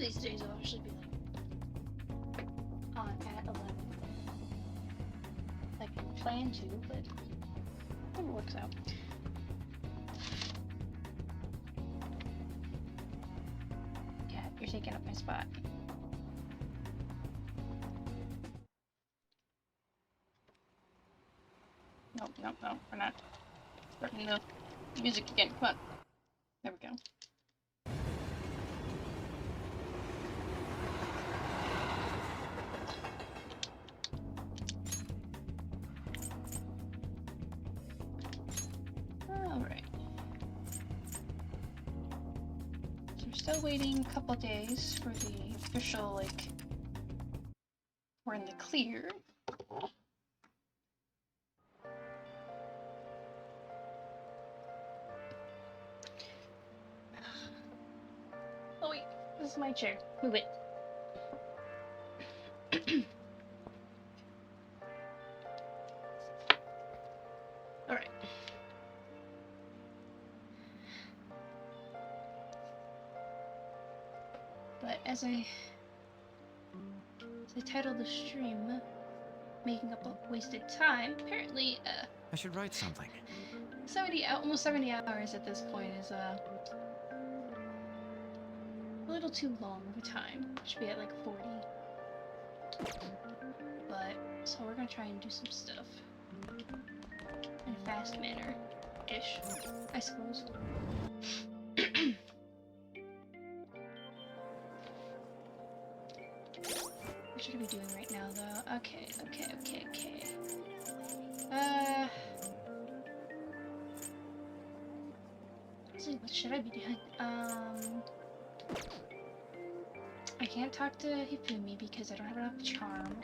these days I'll actually be like on at 11. Like I plan to, but it never works out. Cat, you're taking up my spot. Nope, we're not. Starting the music again. Come on. There we go. Alright. So we're still waiting a couple days for the official, like, we're in the clear. Oh wait, this is my chair. Move it. Alright. But as I titled the stream, Making Up Wasted Time, apparently, I should write something. almost 70 hours at this point is, a little too long of a time. Should be at like 40. But, so we're gonna try and do some stuff. In a fast manner-ish, I suppose. What should I be doing right now, though? Okay. Let's see, what should I be doing? I can't talk to Hifumi because I don't have enough charm.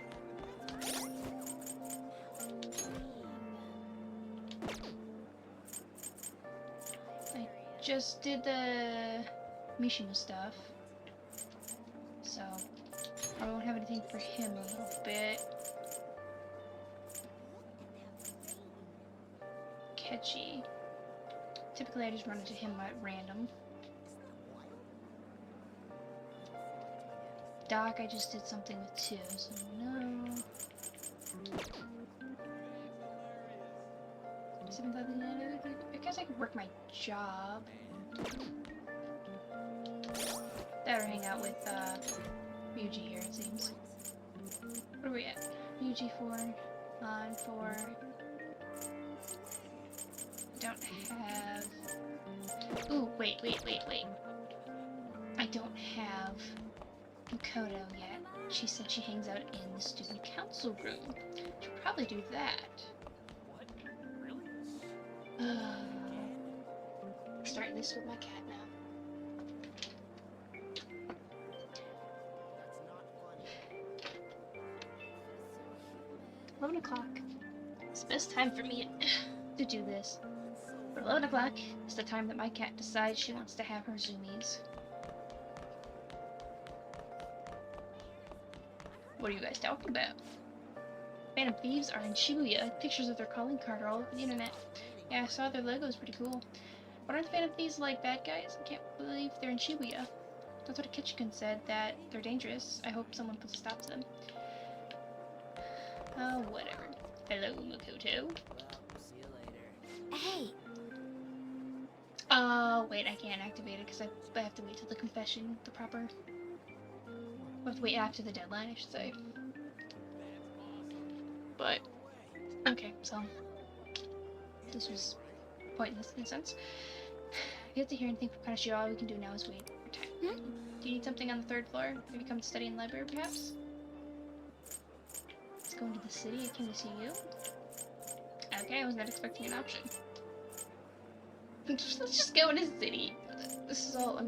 I just did the Mishima stuff, so I won't have anything for him a little bit. Catchy. Typically I just run into him at random. Doc, I just did something with too, so no. I guess I could work my job. Better hang out with Ryuji here, it seems. Where are we at? Ryuji 4, on 4. Don't have. Ooh, wait. I don't have Makoto yet. She said she hangs out in the student council room. Should probably do that. Starting this with my cat now. 11 o'clock. It's the best time for me to do this. But 11 o'clock is the time that my cat decides she wants to have her zoomies. What are you guys talking about? Phantom Thieves are in Shibuya. Pictures of their calling card are all over the internet. Yeah, I saw their logo is pretty cool. But aren't Phantom Thieves like bad guys? I can't believe they're in Shibuya. That's what Kitchikan said, that they're dangerous. I hope someone puts a stop to them. Oh, whatever. Hello, Makoto. Hey! Wait, I can't activate it because I have to wait till the confession, the proper... I have to wait after the deadline, I should say. But, okay, so... This was pointless in a sense. If you have to hear anything from Kanashi, all we can do now is wait for time. Do you need something on the 3rd floor? Maybe come to study in the library, perhaps? Let's go into the city. I came to see you. Okay, I was not expecting an option. Let's just go in the city. This is all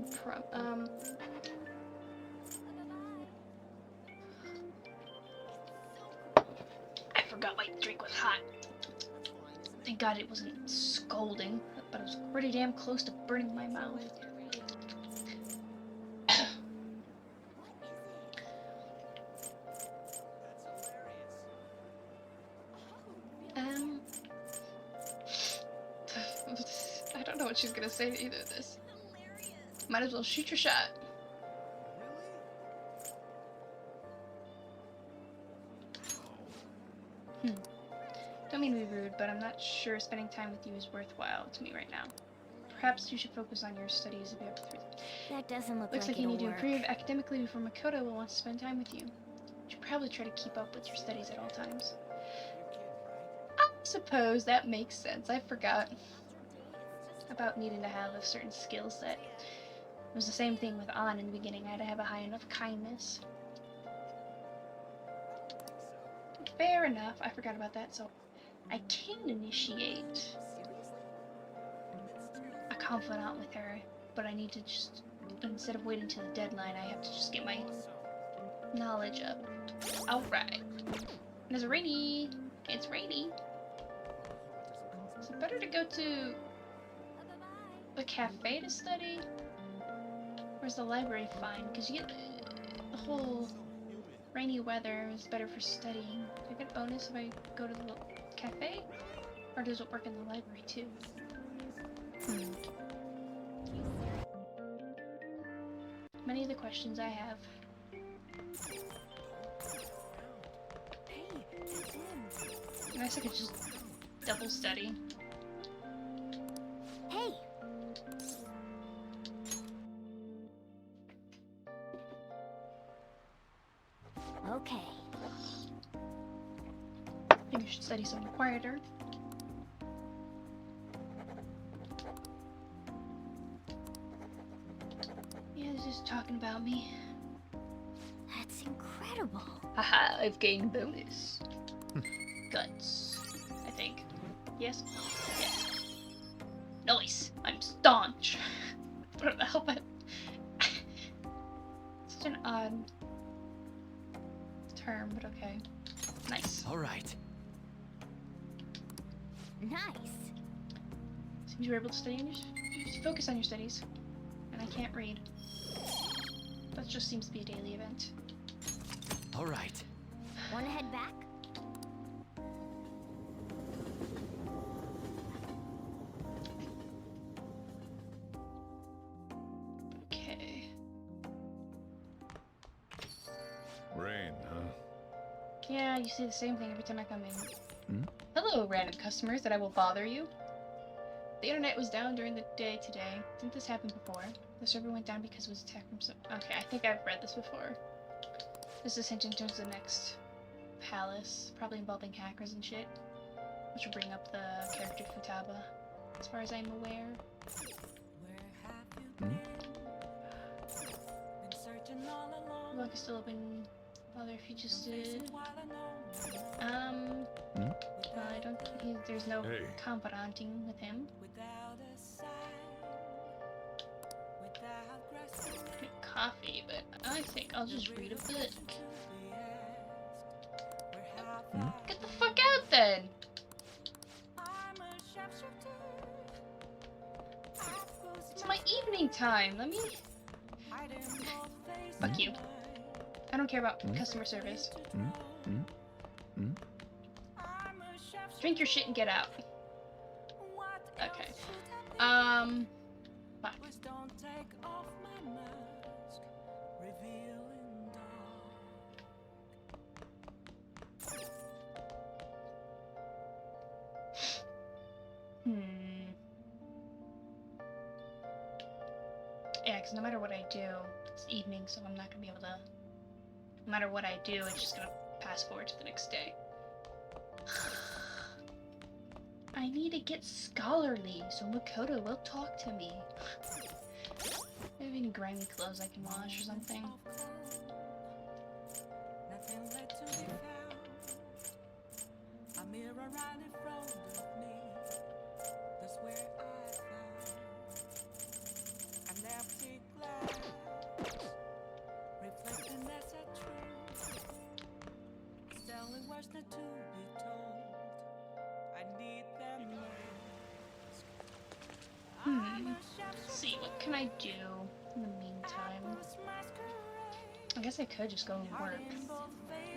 I forgot my drink was hot. Thank God it wasn't scalding, but it was pretty damn close to burning my mouth. I don't know what she's gonna say to either of this. Might as well shoot your shot. Don't mean to be rude, but I'm not sure spending time with you is worthwhile to me right now. Perhaps you should focus on your studies a bit. That doesn't look Looks like like you need to it'll improve work. academically before Makoto will want to spend time with you. You should probably try to keep up with your studies at all times. I suppose that makes sense. I forgot about needing to have a certain skill set. It was the same thing with An in the beginning. I had to have a high enough kindness. Fair enough. I forgot about that, so I can initiate a confidant with her, but I need to just, instead of waiting till the deadline, I have to just get my knowledge up. Alright. It's rainy. It's rainy. Is it better to go to the cafe to study? Or is the library fine? Because you get the whole rainy weather is better for studying. Do I get a bonus if I go to the cafe? Or does it work in the library too? Many of the questions I have. I guess I could just double study. Hey! Okay. Maybe I should study something quieter. Yeah, they're just talking about me. That's incredible. Haha, I've gained bonus. Guts, I think. Yes? Yes. Nice! I'm staunch! What the hell, but... Such an odd term, but okay. Nice. Alright. Nice. Seems you were able to study on your... focus on your studies. And I can't read. That just seems to be a daily event. Alright. Wanna head back? Okay. Rain, huh? Yeah, you say the same thing every time I come in. Hmm? Hello, random customers that I will bother you. The internet was down during the day today. Didn't this happen before? The server went down because it was attacked from some... Okay, I think I've read this before. This is hinting towards the next palace, probably involving hackers and shit. Which will bring up the character Futaba, as far as I'm aware. Look, is still open. Father, if you just did. Well, I don't think there's no Hey. confidanting with him. Get coffee, but I think I'll just read a book. Get the fuck out then! It's my evening time. Let me. Fuck you. I don't care about customer service. Drink your shit and get out. Okay. Fuck. Yeah, because no matter what I do, it's evening, so I'm not gonna be able to. No matter what I do, it's just gonna pass forward to the next day. I need to get scholarly, so Makoto will talk to me. Maybe any grimy clothes I can wash or something. Let's see, what can I do in the meantime? I guess I could just go and work.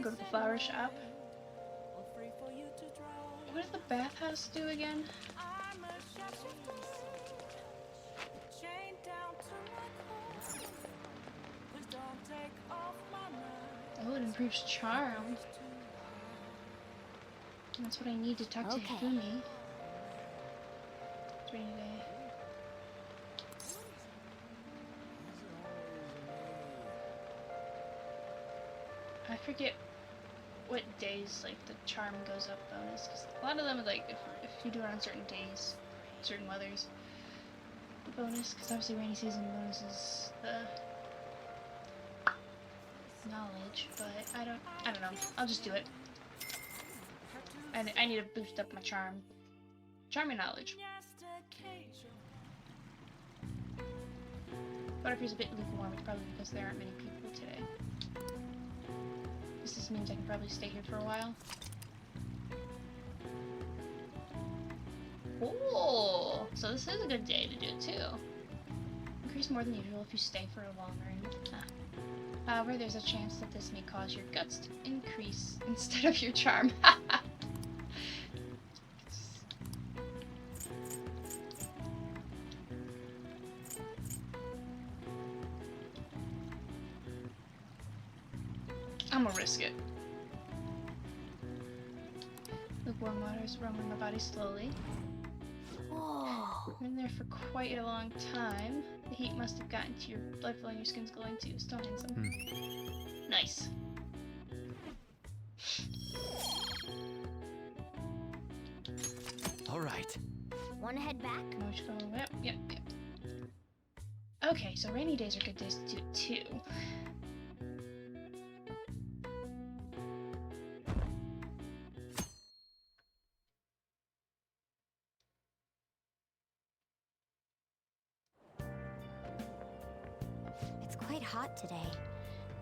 Go to the flower shop. What did the bathhouse do again? Oh, it improves charm. That's what I need to talk to Okay. Hifumi. It's rainy day. I forget what days like the charm goes up bonus, because a lot of them are like if you do it on certain days, certain weathers, the bonus. Because obviously rainy season bonus is the knowledge, but I don't know. I'll just do it. I need to boost up my charm and knowledge. Butterfree's a bit lukewarm. It's probably because there aren't many people today. This means I can probably stay here for a while. Oh, so this is a good day to do it too. Increase more than usual if you stay for a longer. However, there's a chance that this may cause your guts to increase instead of your charm. I'm gonna risk it. Lukewarm water is warming my body slowly. Whoa. Been there for quite a long time. The heat must have gotten to your blood flow and your skin's glowing too. Still handsome. Nice. All right. Wanna head back? Yep. Okay, so rainy days are good days to do it too. It's quite hot today.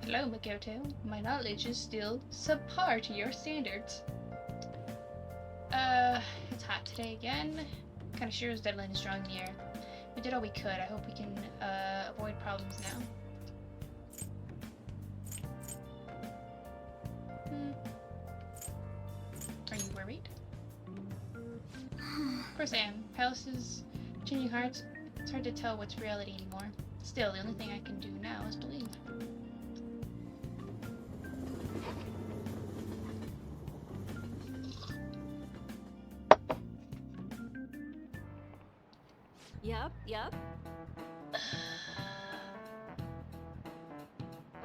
Hello, Makoto. My knowledge is still subpar to your standards. It's hot today again. Kinda sure his deadline is drawing near. We did all we could. I hope we can, avoid problems now. Are you worried? Of course I am. Palaces, changing hearts, it's hard to tell what's reality anymore. Still, the only thing I can do now is believe. Yup.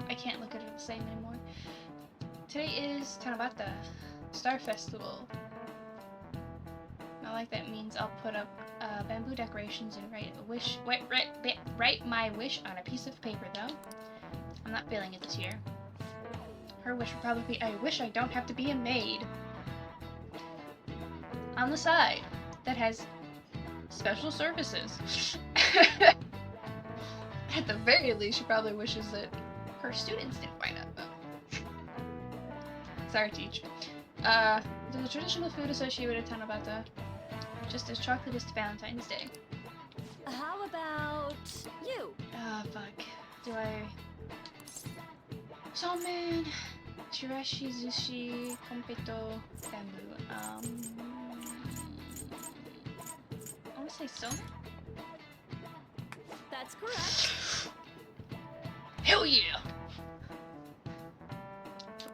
I can't look at it the same anymore. Today is Tanabata, Star Festival. Not like that means I'll put up bamboo decorations and write my wish on a piece of paper though. I'm not feeling it this year. Her wish would probably be, I wish I don't have to be a maid. On the side, that has special services. At the very least, she probably wishes that her students didn't find out about it. Sorry, teach. There's a traditional food associated with Tanabata, just as chocolate is to Valentine's Day. How about you? Fuck. Do I... Salmon, chirashi, sushi, konpeto, bamboo. I wanna say salmon? That's correct. Hell yeah!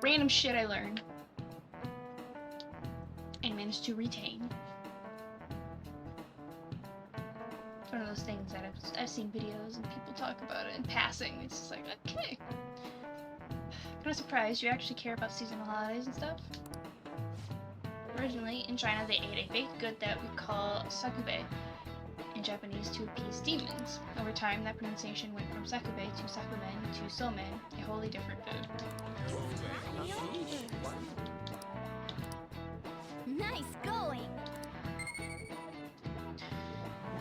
Random shit I learned. And managed to retain. It's one of those things that I've seen videos and people talk about it in passing. It's just like, okay. Kind of surprised you actually care about seasonal holidays and stuff. Originally, in China, they ate a baked good that we call sakube, in Japanese, to appease demons. Over time, that pronunciation went from sakube to sakumen to somen, a wholly different food. Nice going.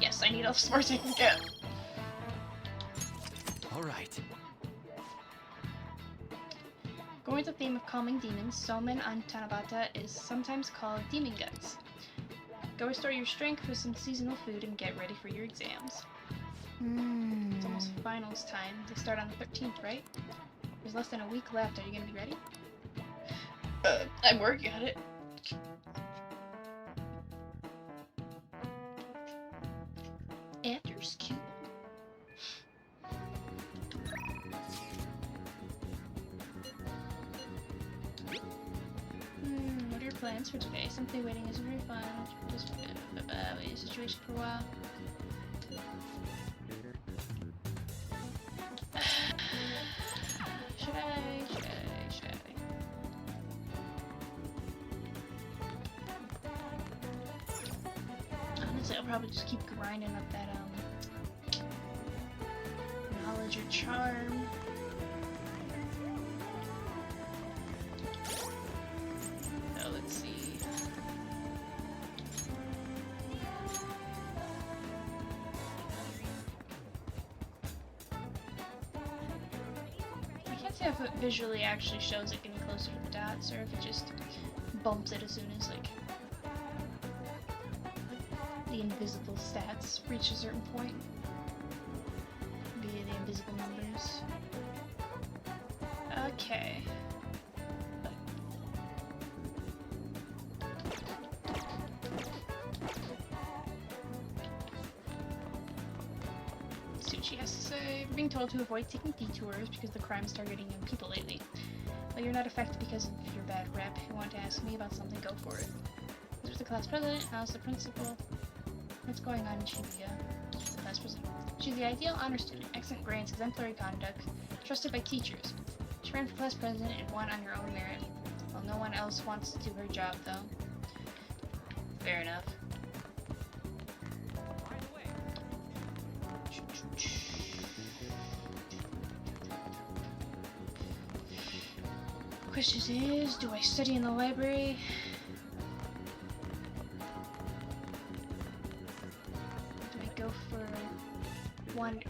Yes, I need all the sports I can get. All right. Going with the theme of calming demons, somen on Tanabata is sometimes called demon guts. Go restore your strength with some seasonal food and get ready for your exams. It's almost finals time. They start on the 13th, right? There's less than a week left. Are you gonna be ready? I'm working on it. After school. What are your plans for today. Simply waiting is very fun. Just wait in a situation for a while. Should I? Honestly, I'll probably just keep grinding up that knowledge or charm. So let's see. I can't say if it visually actually shows it getting closer to the dots, or if it just bumps it as soon as like the invisible stats reach a certain point. Via the invisible numbers. Okay. Let's see what she has to say. We're being told to avoid taking detours because the crime's targeting young people lately. But you're not affected because of your bad rep. If you want to ask me about something, go for it. There's the class president, how's the principal? What's going on in Shibuya? She's the class president. She's the ideal honor student, excellent grades, exemplary conduct, trusted by teachers. She ran for class president and won on her own merit. Well, no one else wants to do her job, though. Fair enough. Question is, do I study in the library? Do I go for one?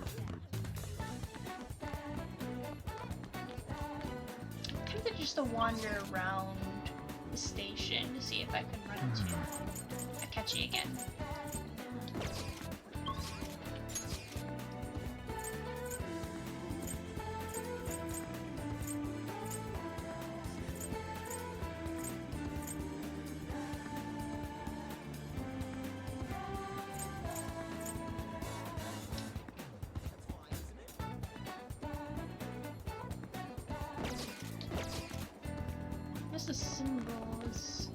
Kind of just a wander around the station to see if I can run into Akechi again. The symbols.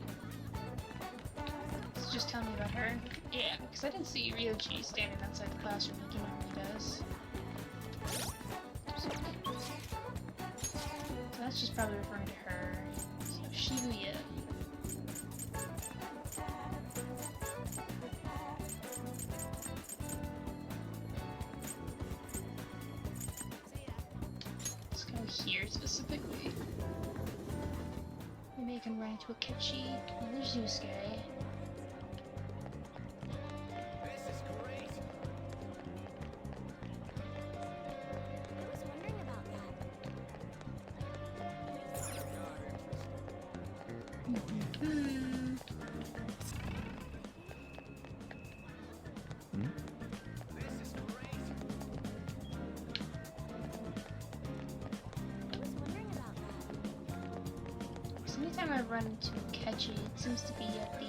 Let's just tell me about her. Yeah, because I didn't see Ryoji standing outside the classroom like he normally does. So that's just probably referring to her. So Shibuya. Let's go here specifically. Maybe I can run into Akechi. Oh, there's Yusuke. This is great. I was wondering about This is great. So anytime I run into Akechi, it seems to be at the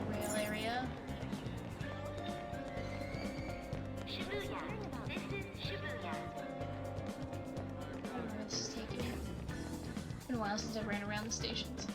rail area. Shibuya. This is Shibuya. I don't know where this is taking me. It's been a while since I ran around the stations.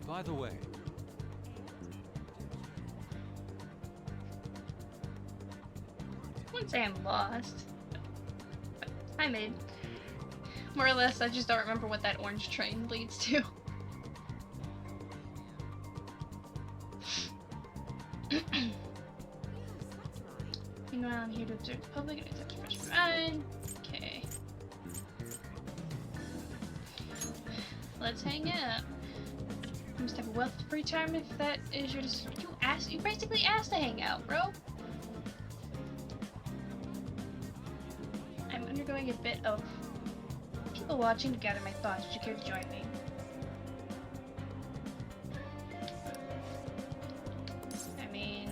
By the way, I wouldn't say I'm lost. I made. More or less, I just don't remember what that orange train leads to. You Meanwhile, I'm here to observe the public and accept fresh mind. Okay. Let's hang out. You must have a wealth of free time if that is your you basically asked to hang out, bro. I'm undergoing a bit of people watching to gather my thoughts. Would you care to join me? I mean,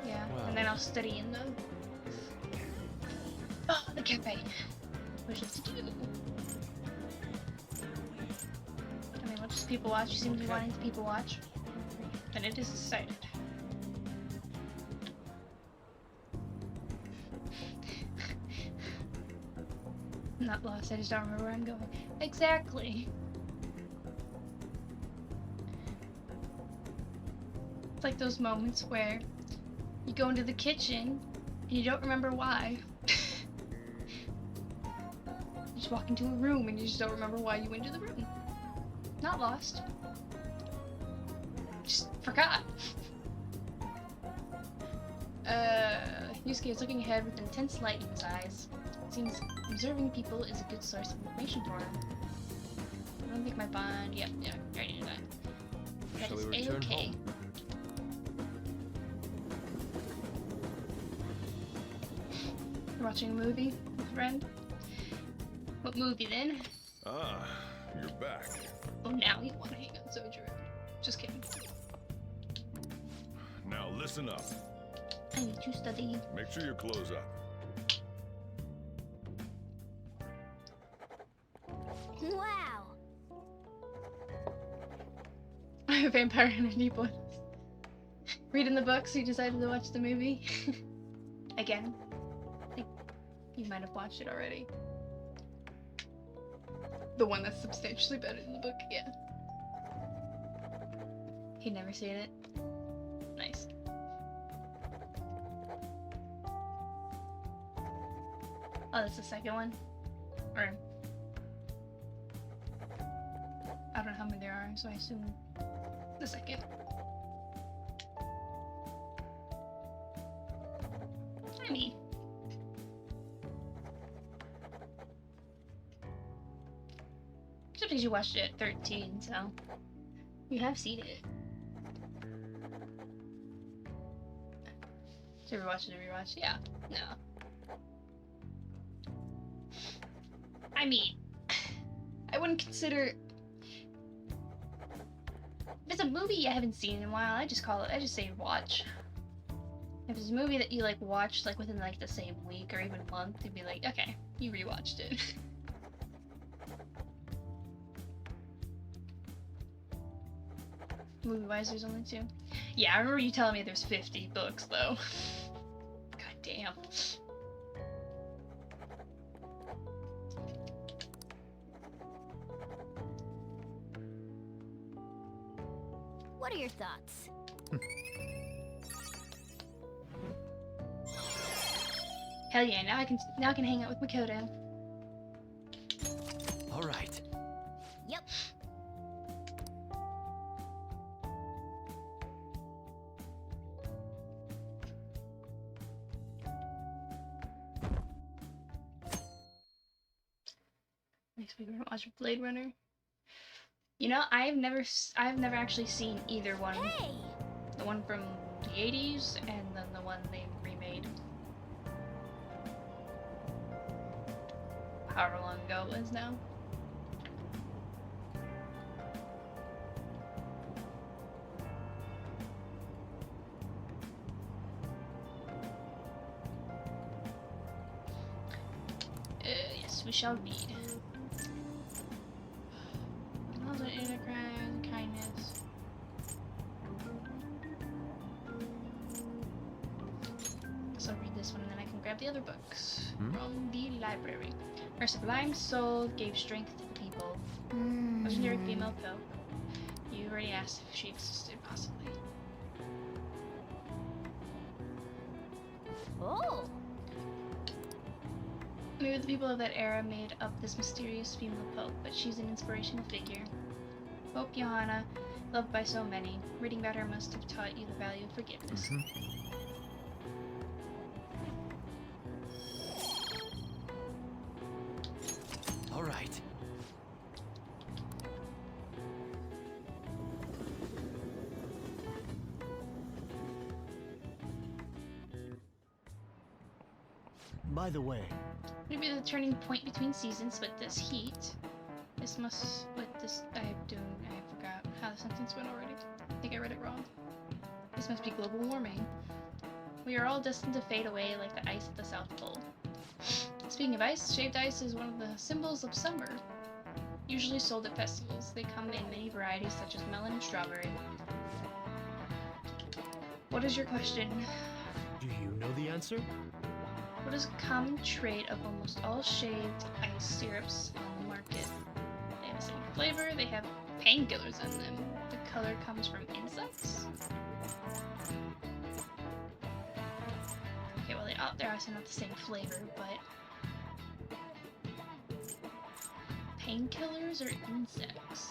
yeah, and then I'll study in the cafe. Which is to do. I mean, what does people watch? You seem to be wanting to people watch. Then it is decided. I'm not lost, I just don't remember where I'm going. Exactly. It's like those moments where you go into the kitchen and you don't remember why. You just walk into a room and you just don't remember why you went into the room. Not lost. Just forgot. Yusuke is looking ahead with intense light in his eyes. It seems observing people is a good source of information for him. I don't think my bond. Yeah, I already knew that. That Shall is we return A-okay. home? You're watching a movie with a friend? What movie then? Ah, you're back. Oh, now you want to hang out so true. Just kidding. Now listen up. I need to study. Make sure you close up. Wow. I'm a vampire and a newborn. Reading the books, you decided to watch the movie. Again. I think you might have watched it already. The one that's substantially better than the book, yeah. He'd never seen it. Nice. Oh, that's the second one? Or... I don't know how many there are, so I assume the second. I mean... Except because you watched it at 13, so... You have seen it. To rewatch it, rewatch? Yeah. No. I mean... I wouldn't consider... If it's a movie I haven't seen in a while, I just say watch. If it's a movie that you like watched like within like the same week or even month, you'd be like, okay, you rewatched it. Movie-wise, there's only 2. Yeah, I remember you telling me there's 50 books though. God damn. What are your thoughts? Hell yeah! Now I can hang out with Makoto. All right. Yep. Next week we're gonna watch Blade Runner. You know, I've never actually seen either one. Hey! The one from the 80s and then the one they remade. However long ago it was now. Yes, we shall read. Knowledge, enterprise, kindness. So I'll read this one and then I can grab the other books from the library. Her sublime soul gave strength to the people. Legendary female pope. You already asked if she existed, possibly. Oh! Maybe the people of that era made up this mysterious female pope, but she's an inspirational figure. Pope Johanna Loved by so many, reading about her must have taught you the value of forgiveness. All right. By the way, Maybe the turning point between seasons with this heat. This must, with this, I forgot how the sentence went already. I think I read it wrong. This must be global warming. We are all destined to fade away like the ice at the South Pole. Speaking of ice, shaved ice is one of the symbols of summer. Usually sold at festivals, they come in many varieties such as melon and strawberry. What is your question? do you know the answer? What is a common trait of almost all shaved ice syrups on the market? They have the same flavor, they have painkillers in them. The color comes from insects? Okay, well they're obviously not the same flavor, but... Painkillers or insects?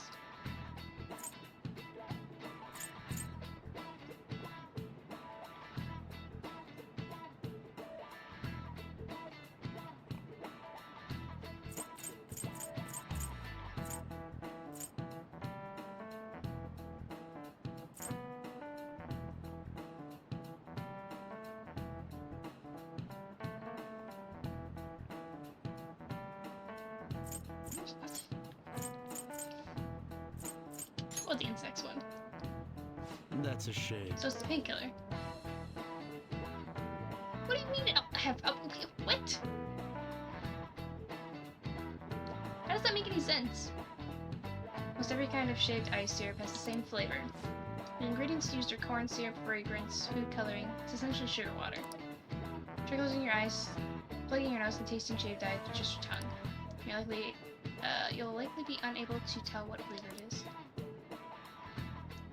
What? The insects one. That's a shame. So it's the painkiller. What do you mean? What? How does that make any sense? Almost every kind of shaved ice syrup has the same flavor. The ingredients used are corn syrup, fragrance, food coloring. It's essentially sugar water. Try closing your eyes, plugging your nose, and tasting shaved ice with just your tongue. You'll likely be unable to tell what flavor it is.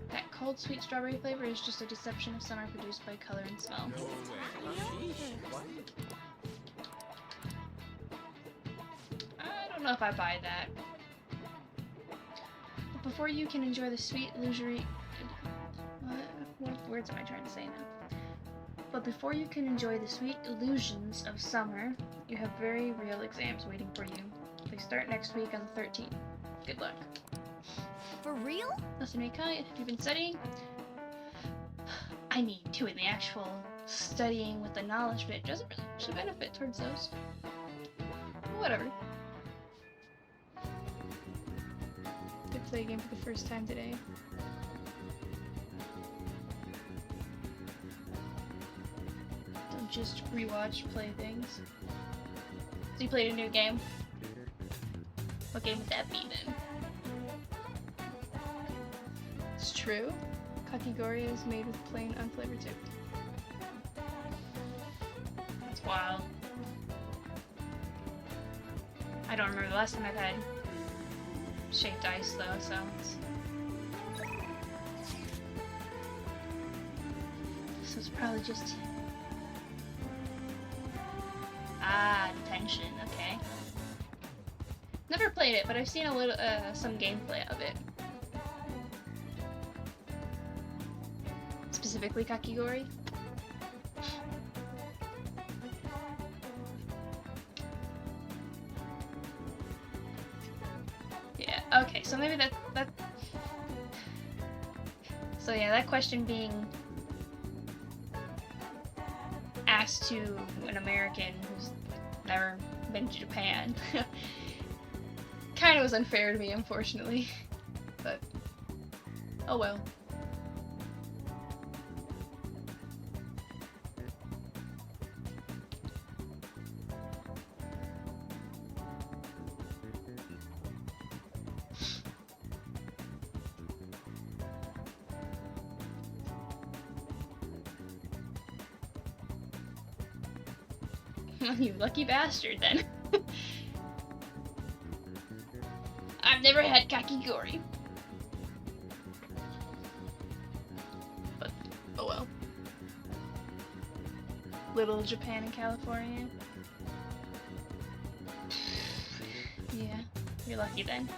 That cold, sweet strawberry flavor is just a deception of summer produced by color and smell. No way. I don't know if I buy that. But before you can enjoy the sweet illusory... What words am I trying to say now? But before you can enjoy the sweet illusions of summer, you have very real exams waiting for you. They start next week on the 13th. Good luck. For real? Listen, Mika, have you been studying? I mean, doing the actual studying with the knowledge bit doesn't really actually benefit towards those. But whatever. Did play a game for the first time today. Don't just rewatch, play things. So you played a new game? What game would that be then? It's true. Kakigori is made with plain unflavored too. That's wild. I don't remember the last time I've had shaved ice though, so it's probably just detention. Okay. Never played it, but I've seen a little some gameplay of it. Specifically Kakigori. Yeah, okay, so maybe that so yeah, that question being asked to an American who's never been to Japan kind of was unfair to me, unfortunately. But oh well. You lucky bastard, then. I've never had kakigori. But, oh well. Little Japan and California. Yeah, you're lucky then.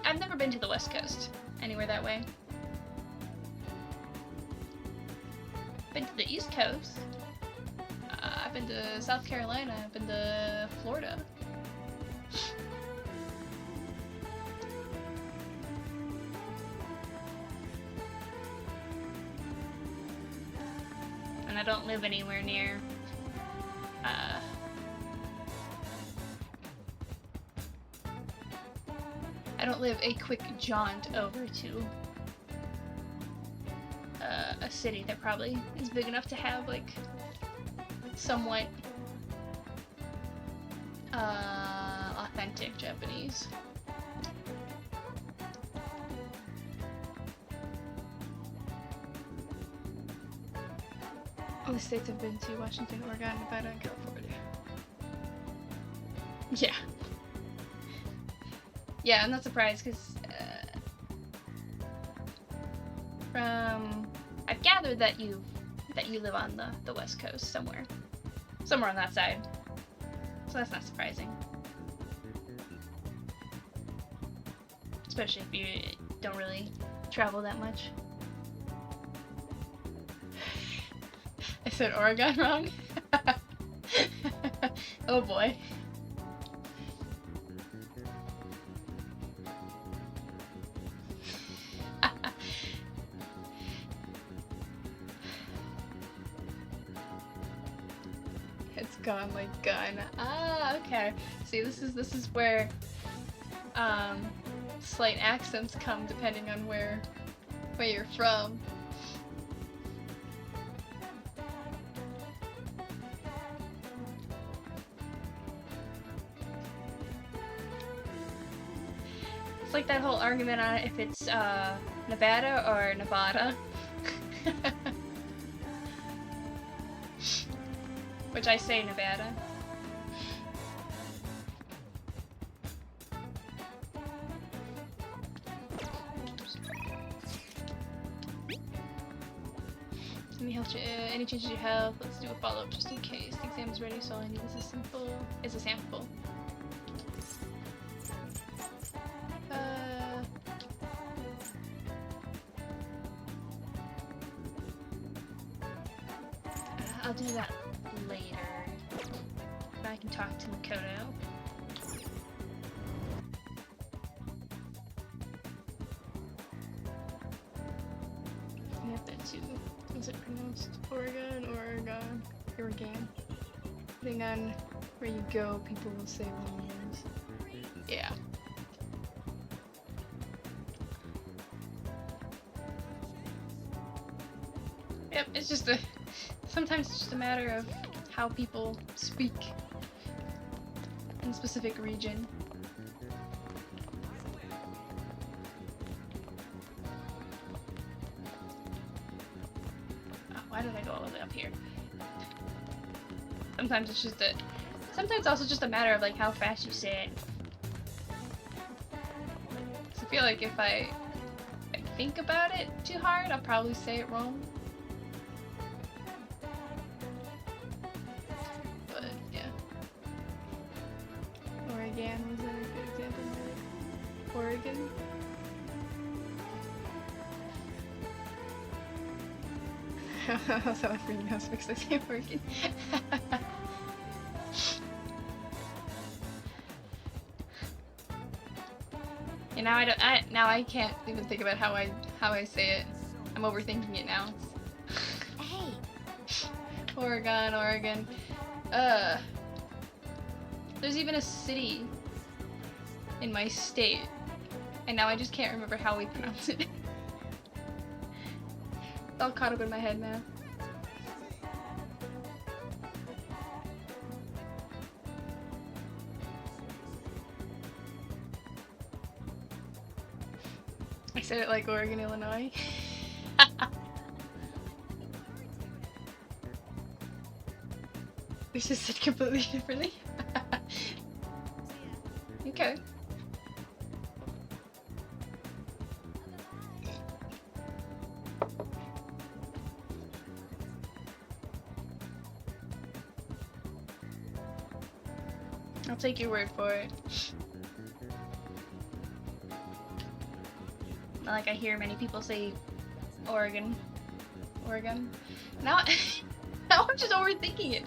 I've never been to the West Coast. anywhere that way. Been to the East Coast. I've been to South Carolina. I've been to Florida. And I don't live anywhere near I don't live a quick jaunt over to a city that probably is big enough to have like somewhat authentic Japanese. All the states I've been to: Washington, Oregon, Nevada, and California. Yeah. Yeah, I'm not surprised because I've gathered that you live on the West Coast somewhere on that side, so that's not surprising. Especially if you don't really travel that much. I said Oregon wrong. Oh boy. It's gone like gun. Ah, okay. See, this is where slight accents come depending on where you're from. It's like that whole argument on if it's Nevada or Nevada. Which I say Nevada. Let me help you. Any changes to your health? Let's do a follow-up just in case. The exam is ready, so all I need is a sample. I'll do that later. But I can talk to Makoto. We have that too. Is it pronounced Oregon? Oregon. Depending on where you go, people will say wrong names. Yeah. Yep, it's just sometimes it's just a matter of how people speak in a specific region. Oh, why did I go all the way up here? Sometimes it's just sometimes also just a matter of like how fast you say it. 'Cause I feel like if I think about it too hard, I'll probably say it wrong. Oregon was a good example, right? Oregon? How's that for you now? Because I say Oregon. And now I can't even think about how I say it. I'm overthinking it now. Hey. Oregon. There's even a city in my state, and now I just can't remember how we pronounce it. It's all caught up in my head now. I said it like Oregon, Illinois. We just said completely differently. Okay. I'll take your word for it. Not like I hear many people say Oregon. Oregon. Now, now I'm just overthinking it.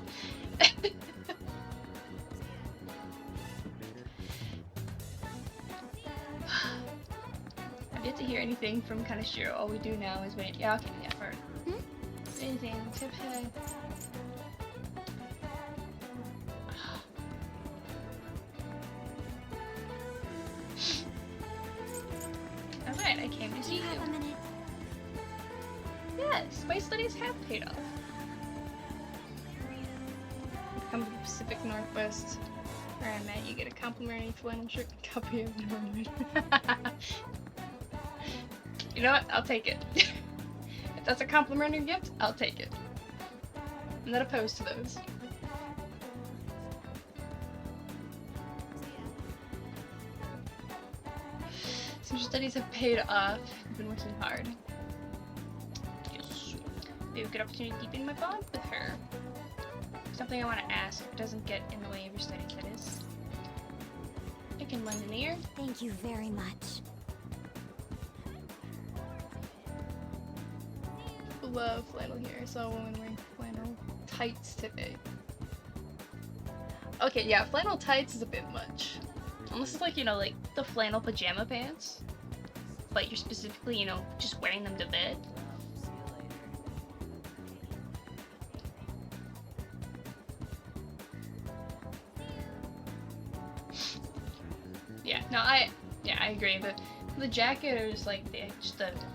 I've yet to hear anything from Kaneshiro. All we do now is wait. Yeah, okay, yeah, for anything. Tip head. Alright, I came to see you. Have a minute. Yes, my studies have paid off. Come to the Pacific Northwest, where I'm at, you get a complimentary flannel shirt and copy of Norman. You know what? I'll take it. If that's a complimentary gift, I'll take it. I'm not opposed to those. So your studies have paid off. You've been working hard. Yes. We have a good opportunity to deepen my bond with her. Something I want to ask if it doesn't get in the way of your studies, that is. I can lend an ear. Thank you very much. Love flannel here. I saw a woman wearing flannel tights today. Okay, yeah, flannel tights is a bit much. Unless it's like, you know, like the flannel pajama pants. But you're specifically, you know, just wearing them to bed. Yeah, no, I agree, but the jacket or just like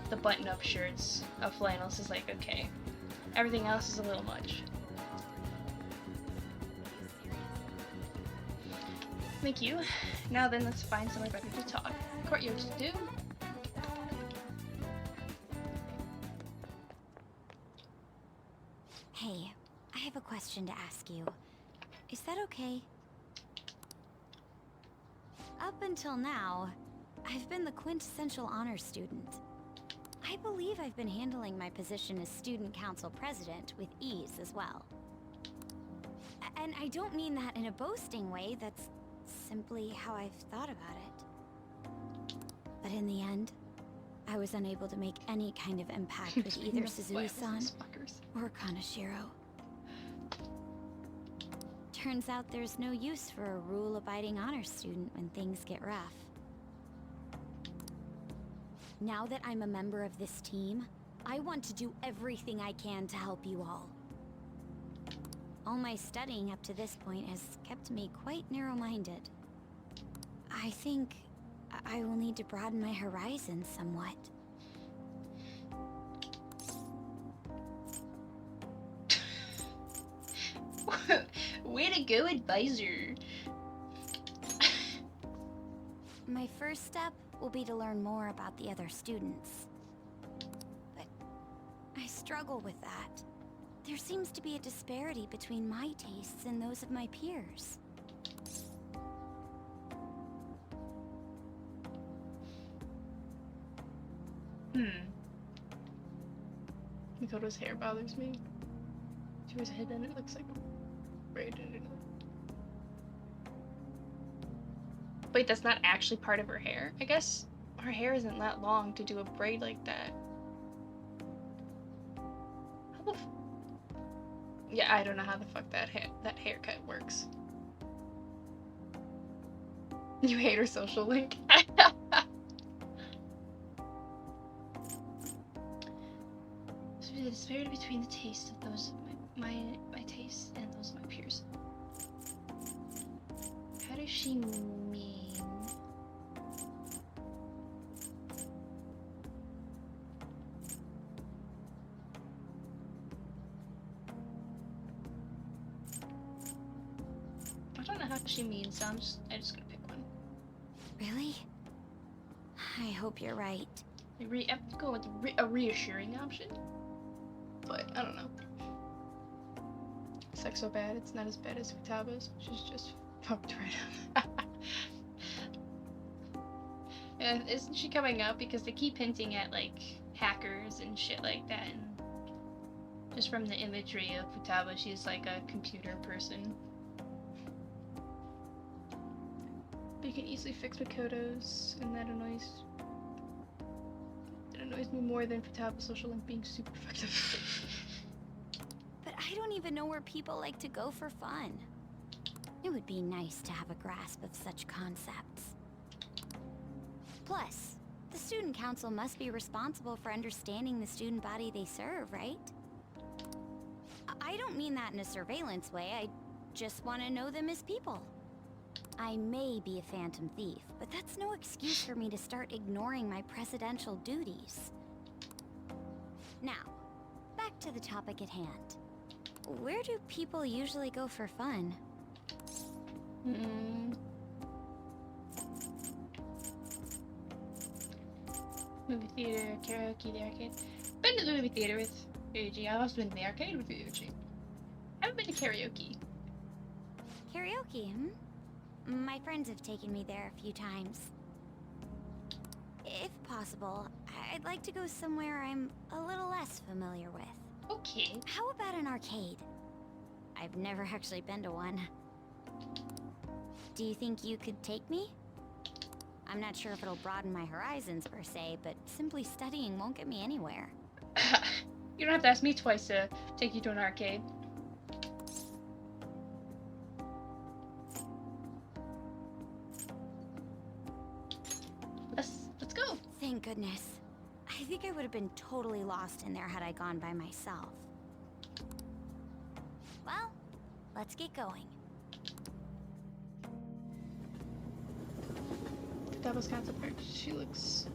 the button-up shirts of flannels is like okay. Everything else is a little much. Thank you. Now then, let's find somewhere better to talk. Courtyard to do. Hey, I have a question to ask you. Is that okay? Up until now, I've been the quintessential honors student. I believe I've been handling my position as student council president with ease as well. And I don't mean that in a boasting way, that's simply how I've thought about it. But in the end, I was unable to make any kind of impact with either Suzui-san or Kaneshiro. Turns out there's no use for a rule-abiding honors student when things get rough. Now that I'm a member of this team, I want to do everything I can to help you all. All my studying up to this point has kept me quite narrow-minded. I think I will need to broaden my horizons somewhat. Way to go, advisor. My first step will be to learn more about the other students. But I struggle with that. There seems to be a disparity between my tastes and those of my peers. Mikoto's hair bothers me. She wears a headband, it looks like a braid. Wait, that's not actually part of her hair? I guess her hair isn't that long to do a braid like that. How the yeah, I don't know how the fuck that haircut works. You hate her social link? So the disparity between the tastes of those of my tastes and those of my peers. How does she mean? I don't know how she means, so I'm just gonna pick one. Really? I hope you're right. I'm going with a reassuring option, but I don't know. It's like so bad. It's not as bad as Futaba's. She's just fucked right up. And isn't she coming up because they keep hinting at like hackers and shit like that? And just from the imagery of Futaba, she's like a computer person. But you can easily fix Makoto's, and that annoys annoys me more than Fatable Social Link being super effective. But I don't even know where people like to go for fun. It would be nice to have a grasp of such concepts. Plus, the student council must be responsible for understanding the student body they serve, right? I don't mean that in a surveillance way, I just want to know them as people. I may be a phantom thief, but that's no excuse for me to start ignoring my presidential duties. Now, back to the topic at hand. Where do people usually go for fun? Movie theater, karaoke, the arcade. Been to the movie theater with Fuji. I've also been to the arcade with Fuji. Haven't been to karaoke. Karaoke, My friends have taken me there a few times. If possible, I'd like to go somewhere I'm a little less familiar with. Okay. How about an arcade? I've never actually been to one. Do you think you could take me? I'm not sure if it'll broaden my horizons per se, but simply studying won't get me anywhere. You don't have to ask me twice to take you to an arcade. Let's go. Thank goodness. I think I would have been totally lost in there had I gone by myself. Well, let's get going. Devil's concept art. She looks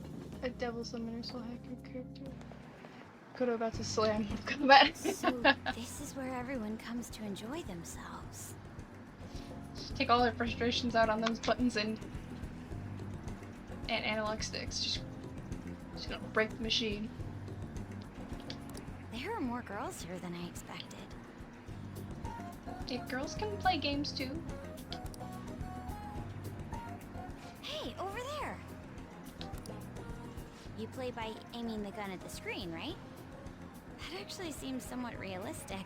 a devil summoner soul hacker character. Kodo about to slam combat. So this is where everyone comes to enjoy themselves. Take all their frustrations out on those buttons and analog sticks. Just gonna break the machine. There are more girls here than I expected. Yeah, girls can play games too. Hey, over there! You play by aiming the gun at the screen, right? That actually seems somewhat realistic.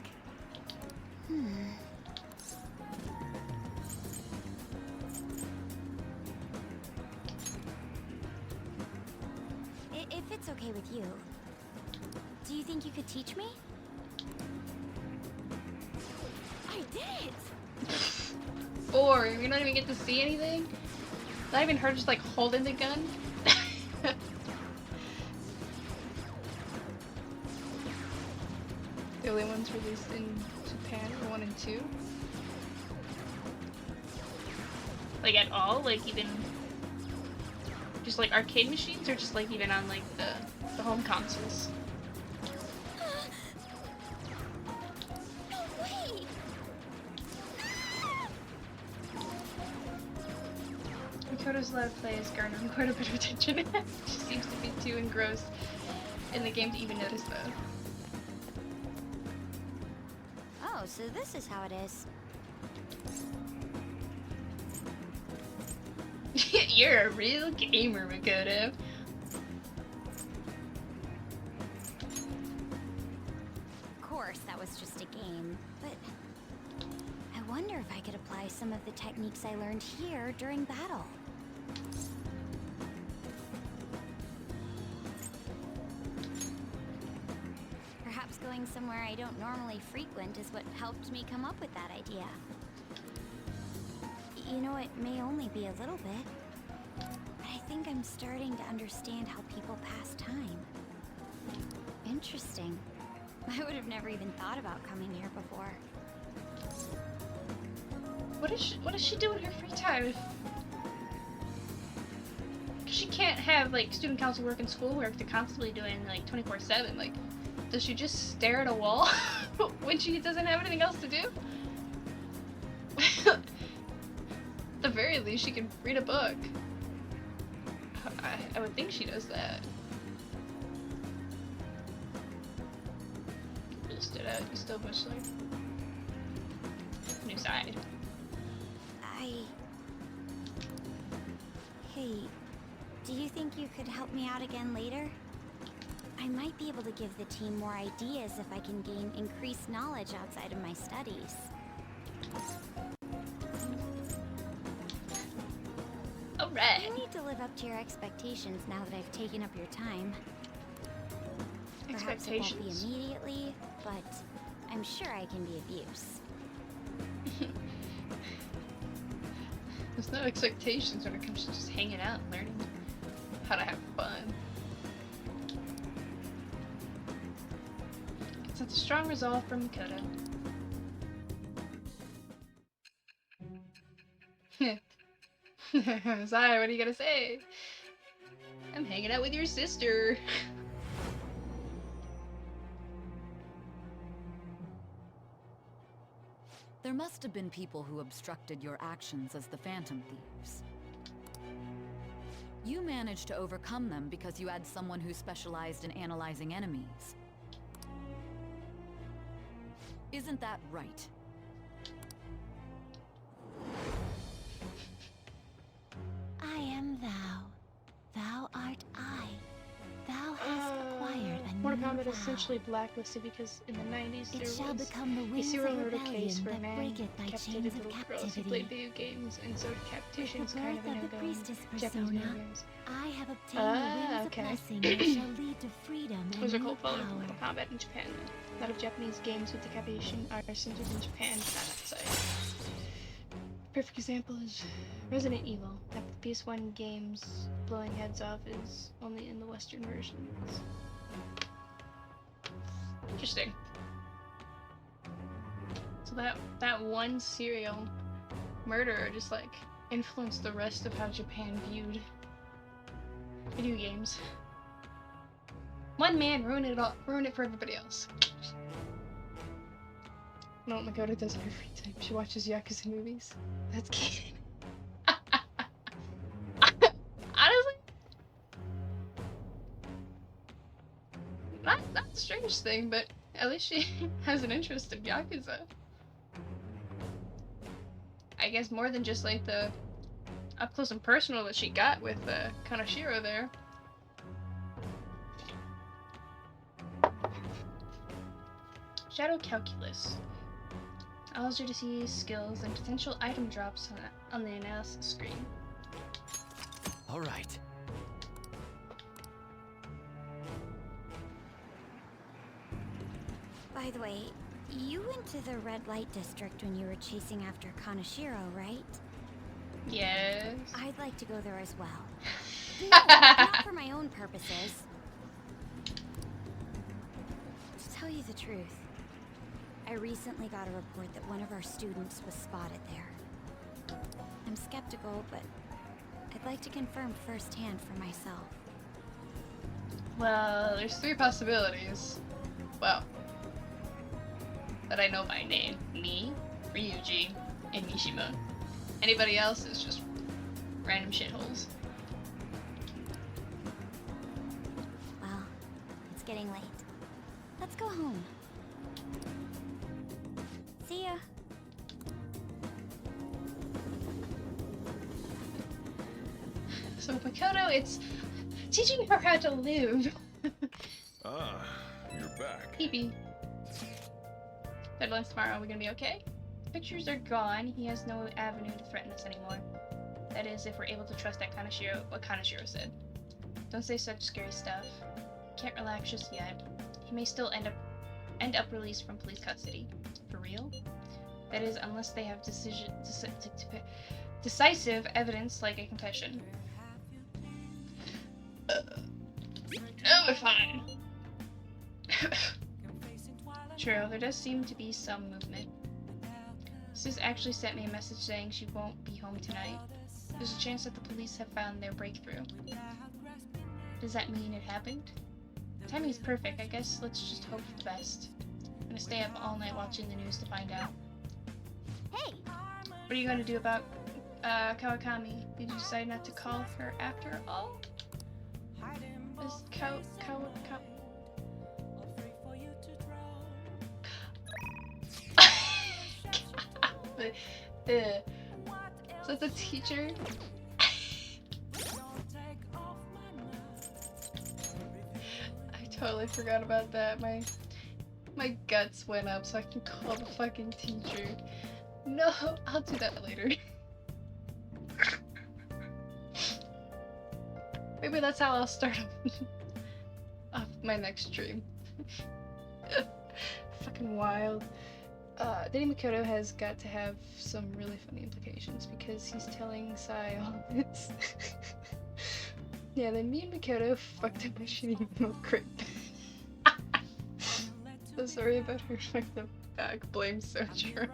If it's okay with you, do you think you could teach me? I did it! Or we don't even get to see anything. Not even her just like holding the gun. The only ones released in Japan are 1 and 2. Like at all? Like even just like arcade machines, or just like even on like the home consoles? No way! Mikoto's allowed to play as garnering quite a bit of attention. She seems to be too engrossed in the game to even notice though. Oh, so this is how it is. You're a real gamer, Mikoto. Of course, that was just a game, but I wonder if I could apply some of the techniques I learned here during battle. Perhaps going somewhere I don't normally frequent is what helped me come up with that idea. You know, it may only be a little bit, but I think I'm starting to understand how people pass time. Interesting. I would have never even thought about coming here before. What does she do in her free time? She can't have like student council work and schoolwork to constantly doing like 24/7. Like, does she just stare at a wall when she doesn't have anything else to do? At the very least, she can read a book. I would think she does that. You stood out. You still push like new side. Hey, do you think you could help me out again later? I might be able to give the team more ideas if I can gain increased knowledge outside of my studies. Alright. You need to live up to your expectations now that I've taken up your time. Perhaps it won't be Expectations. immediately, but I'm sure I can be of use. There's no expectations when it comes to just hanging out and learning how to have fun. It's such a strong resolve from Makoto. Zaya, what are you gonna say? I'm hanging out with your sister. There must have been people who obstructed your actions as the Phantom Thieves. You managed to overcome them because you had someone who specialized in analyzing enemies. Isn't that right? I am thou. Thou art I. Thou hast acquired a Mortal new Kombat vow. is essentially blacklisted because in the 90s It there shall was become the a wings of serial murder case rebellion where a that man breaketh thy captivated chains of little girls who captivity. played video games, and so captivation is With the kind of a birth of the no-go in priestess Japanese video persona, games. I have obtained the wings okay. of blessing that shall lead to freedom and Those are new cult following from power. Mortal Kombat in Japan. A lot of Japanese games with decapitation are centered in Japan, but not outside. Perfect example is Resident Evil. Half the PS1 games blowing heads off is only in the Western versions. Interesting. So that one serial murderer just like influenced the rest of how Japan viewed video games. One man ruined it all, ruined it for everybody else. I know what Makoto does in her free time. She watches Yakuza movies. That's cute. Honestly, not a strange thing, but at least she has an interest in Yakuza. I guess more than just like the up close and personal that she got with Kanashiro there. Shadow Calculus allows you to see skills and potential item drops on the analysis screen. All right. By the way, you went to the red light district when you were chasing after Kanashiro, right? Yes. I'd like to go there as well. Not for my own purposes. To tell you the truth, I recently got a report that one of our students was spotted there. I'm skeptical, but I'd like to confirm firsthand for myself. Well, there's three possibilities. Well, that I know by name. Me, Ryuji, and Mishima. Anybody else is just random shitholes. Well, it's getting late. Let's go home. See ya. So Makoto, it's teaching her how to live. Ah, you're back. Pee-pee. Deadline's tomorrow, are we gonna be okay? Pictures are gone, he has no avenue to threaten us anymore. That is, if we're able to trust that what Kanashiro said. Don't say such scary stuff. Can't relax just yet. He may still end up released from police custody. For real? That is, unless they have decisive evidence like a confession. Oh, we're fine. True, there does seem to be some movement. Sis actually sent me a message saying she won't be home tonight. There's a chance that the police have found their breakthrough. Does that mean it happened? Timing is perfect. I guess let's just hope for the best. I'm gonna stay up all night watching the news to find out. Hey! What are you gonna do about Kawakami? Did you decide not to call her after all? Is So it's a teacher? I totally forgot about that. My guts went up so I can call the fucking teacher. No, I'll do that later. Maybe that's how I'll start off my next stream. Fucking wild. Dating Makoto has got to have some really funny implications because he's telling Sai all this. Yeah, then me and Makoto fucked up a shitty milk crate. So sorry about her fucked up back. Blame Sojourn.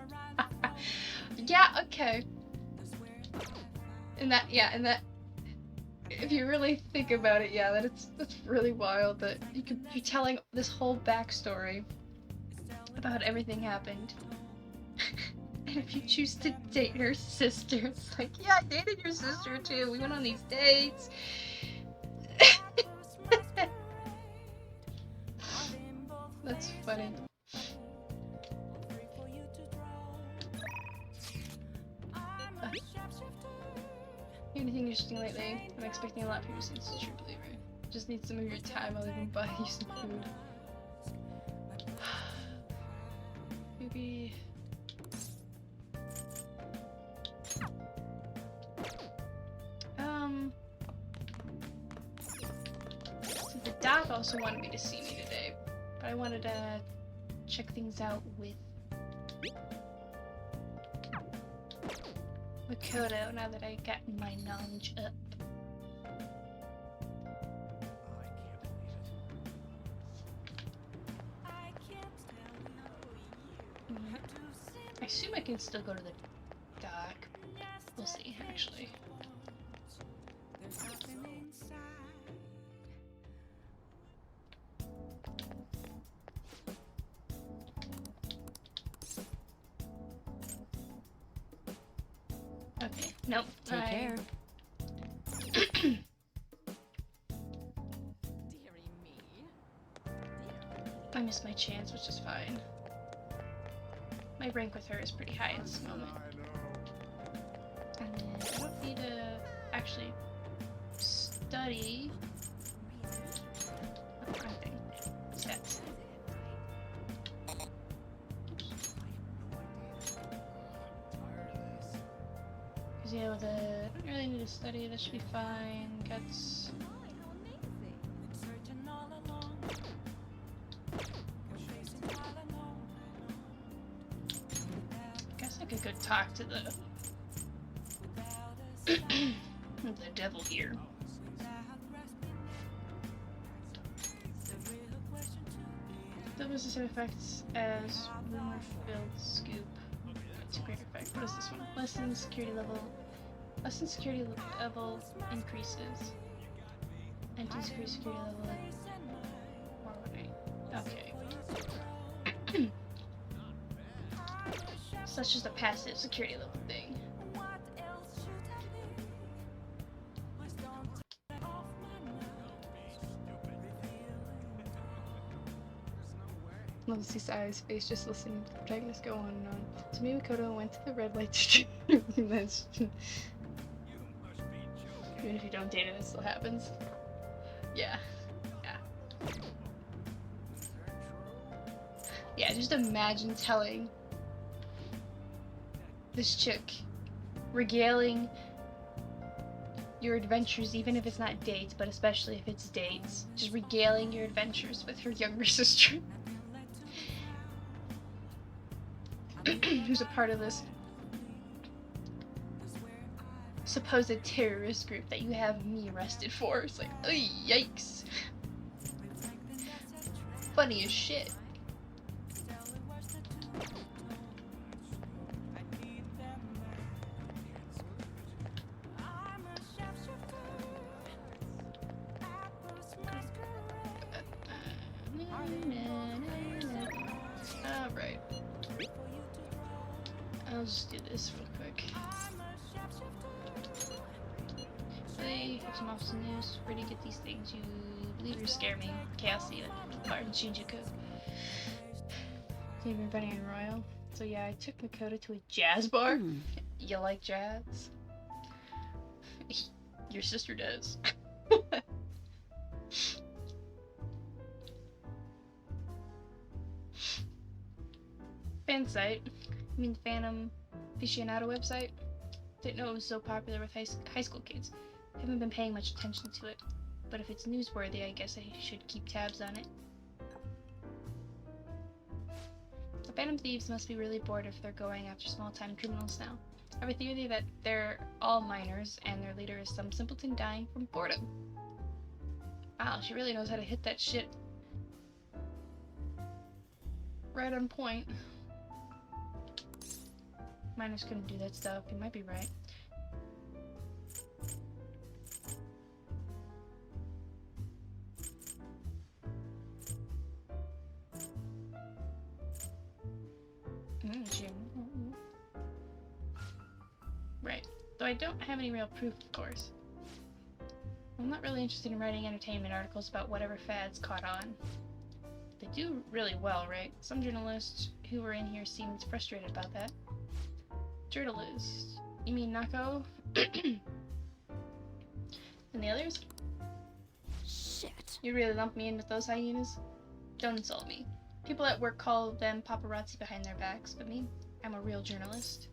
Yeah, okay. And that, if you really think about it, yeah, that's really wild that you could be telling this whole backstory about how everything happened. And if you choose to date her sister, it's like, yeah, I dated your sister too. We went on these dates. That's funny. Anything interesting lately? I'm expecting a lot from you since you're a true believer. Just need some of your time. I'll even buy you some food. Maybe. So the doc also wanted me to see me today, but I wanted to check things out with Makoto now that I got my knowledge up. I assume I can still go to the dock. We'll see, actually. Okay, nope. Take care. I missed my chance, which is fine. My rank with her is pretty high at this moment. And then I don't need to actually study. Anything. Stats. Because, yeah, with the, I don't really need to study, that should be fine. Guts. I could go talk to the the devil here. That was the same effects as rumor-filled scoop. It's a great effect. What is this one? Less than security level increases. Empty security level. More money. Okay. So that's just a passive security level thing. Love to see Sai's face just listening to the protagonist go on and on. So me and Makoto went to the red light district. Even if you don't date it, it still happens. Yeah. Yeah, just imagine telling this chick, regaling your adventures, even if it's not dates, but especially if it's dates, just regaling your adventures with her younger sister, who's a part of this supposed terrorist group that you have me arrested for. It's like, oh, yikes. Funny as shit. Alright. I'll just do this real quick. Hey, have some office news. Where do you get these things? You believe or scare me. Okay, I'll see you at Bar in Shinjuku. You've been running in Royal. So yeah, I took Makoto to a jazz bar. You like jazz? Your sister does. Fan site. I mean the Phantom Aficionado website. Didn't know it was so popular with high school kids. Haven't been paying much attention to it. But if it's newsworthy, I guess I should keep tabs on it. Phantom thieves must be really bored if they're going after small-time criminals now. I have a theory that they're all minors, and their leader is some simpleton dying from boredom. Wow, she really knows how to hit that shit. Right on point. Minors couldn't do that stuff. You might be right. Right. Though I don't have any real proof, of course. I'm not really interested in writing entertainment articles about whatever fads caught on. They do really well, right? Some journalists who were in here seemed frustrated about that. Journalists? You mean Nako? And the others? Shit. You really lump me in with those hyenas? Don't insult me. People at work call them paparazzi behind their backs, but me, I'm a real journalist.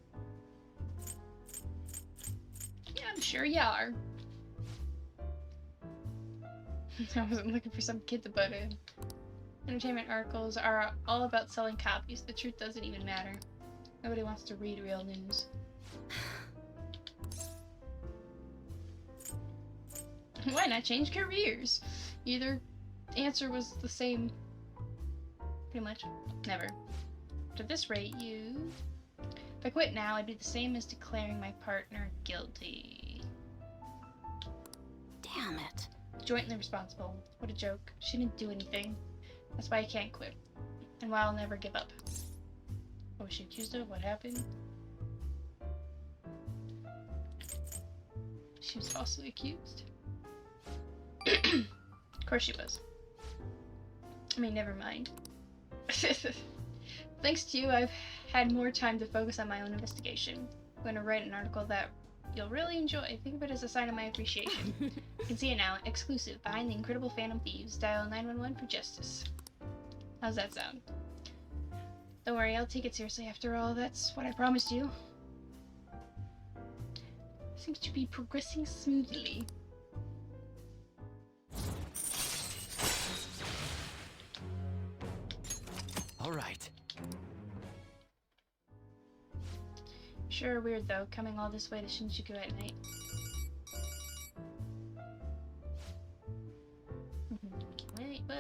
Yeah, I'm sure you are. I wasn't looking for some kid to butt in. Entertainment articles are all about selling copies. The truth doesn't even matter. Nobody wants to read real news. Why not change careers? Either answer was the same. Pretty much. Never. But at this rate, you... If I quit now, I'd be the same as declaring my partner guilty. Damn it. Jointly responsible. What a joke. She didn't do anything. That's why I can't quit. And why I'll never give up. What was she accused of? What happened? She was falsely accused. Of course she was. I mean, never mind. Thanks to you, I've had more time to focus on my own investigation. I'm going to write an article that you'll really enjoy. Think of it as a sign of my appreciation. You can see it now, exclusive, behind the incredible Phantom Thieves. Dial 911 for justice. How's that sound? Don't worry, I'll take it seriously after all. That's what I promised you. Seems to be progressing smoothly. All right. Sure weird though, coming all this way to Shinjuku at night. Wait, but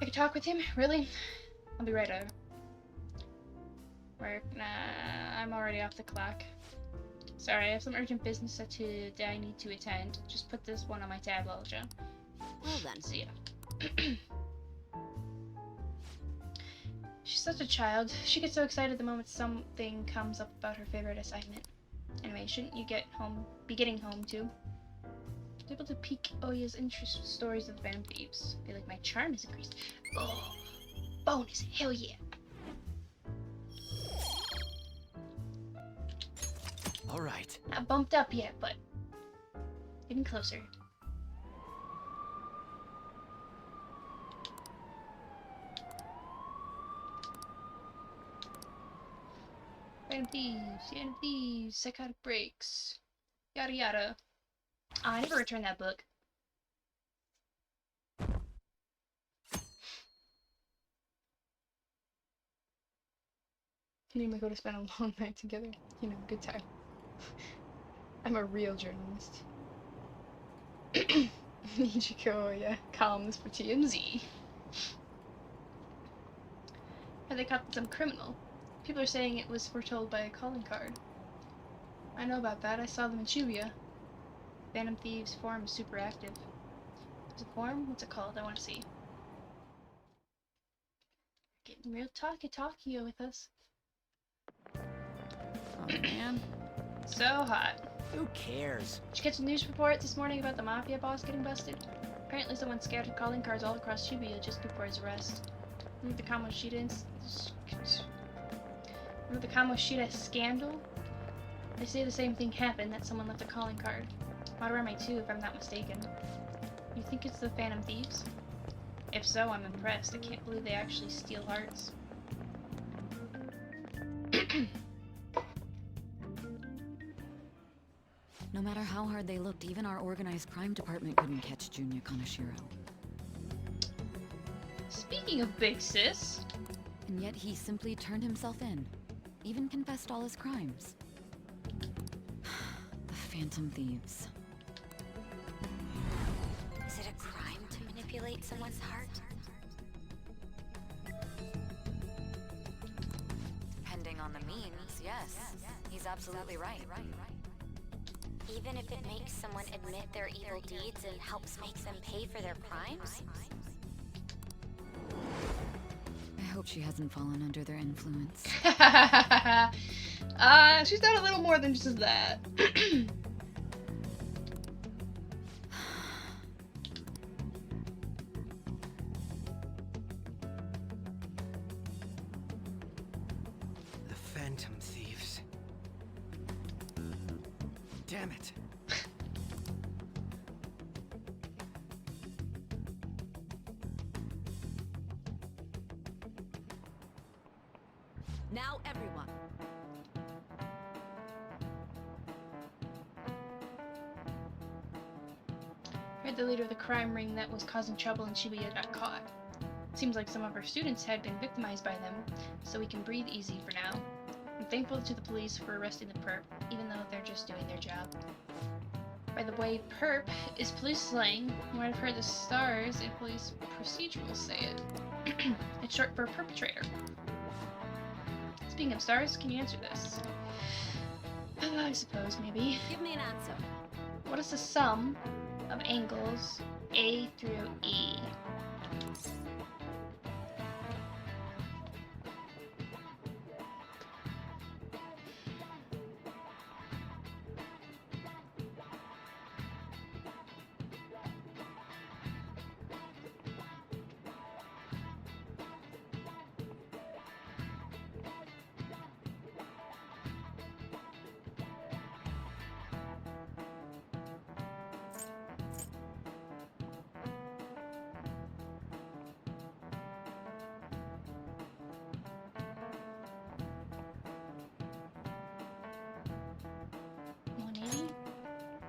I could talk with him? Really? I'll be right over. Work? Nah, I'm already off the clock. Sorry, I have some urgent business that I need to attend. Just put this one on my tab, Lolja. Well then. See ya. She's such a child. She gets so excited the moment something comes up about her favorite assignment. Anyway, shouldn't you be getting home too? I was able to pique Oya's interest with stories of the Phantom Thieves. I feel like my charm has increased. Oh, bonus, hell yeah. All right. Not bumped up yet, but getting closer. Phantom Thieves, psychotic breaks, yada yada. Oh, I never returned that book. Me and my go to spend a long night together. You know, good time. I'm a real journalist. Nichiko, yeah, columns for TMZ. Have they caught some criminal? People are saying it was foretold by a calling card. I know about that. I saw them in Shibuya. Phantom Thieves forum is super active. Is it forum? What's it called? I want to see. Getting real talkie with us. Oh man. So hot. Who cares? Did you catch the news report this morning about the mafia boss getting busted? Apparently someone scattered calling cards all across Shibuya just before his arrest. Remember the Kamoshida scandal? They say the same thing happened, that someone left a calling card. Madarame too, if I'm not mistaken. You think it's the Phantom Thieves? If so, I'm impressed. I can't believe they actually steal hearts. No matter how hard they looked, even our organized crime department couldn't catch Junya Kaneshiro. Speaking of big sis, And yet he simply turned himself in. Even confessed all his crimes. The Phantom Thieves. Is it a crime to manipulate someone's heart? Depending on the means, yes. He's absolutely right. Even if it makes someone admit their evil deeds and helps make them pay for their crimes? I hope she hasn't fallen under their influence. She's done a little more than just that. The Phantom Thieves. Damn it. Now everyone. Heard the leader of the crime ring that was causing trouble in Shibuya got caught. Seems like some of our students had been victimized by them, so we can breathe easy for now. I'm thankful to the police for arresting the perp, even though they're just doing their job. By the way, perp is police slang. You might have heard the stars in police procedurals say it. It's short for perpetrator. Speaking of stars, can you answer this? I suppose, maybe. Give me an answer. What is the sum of angles A through E?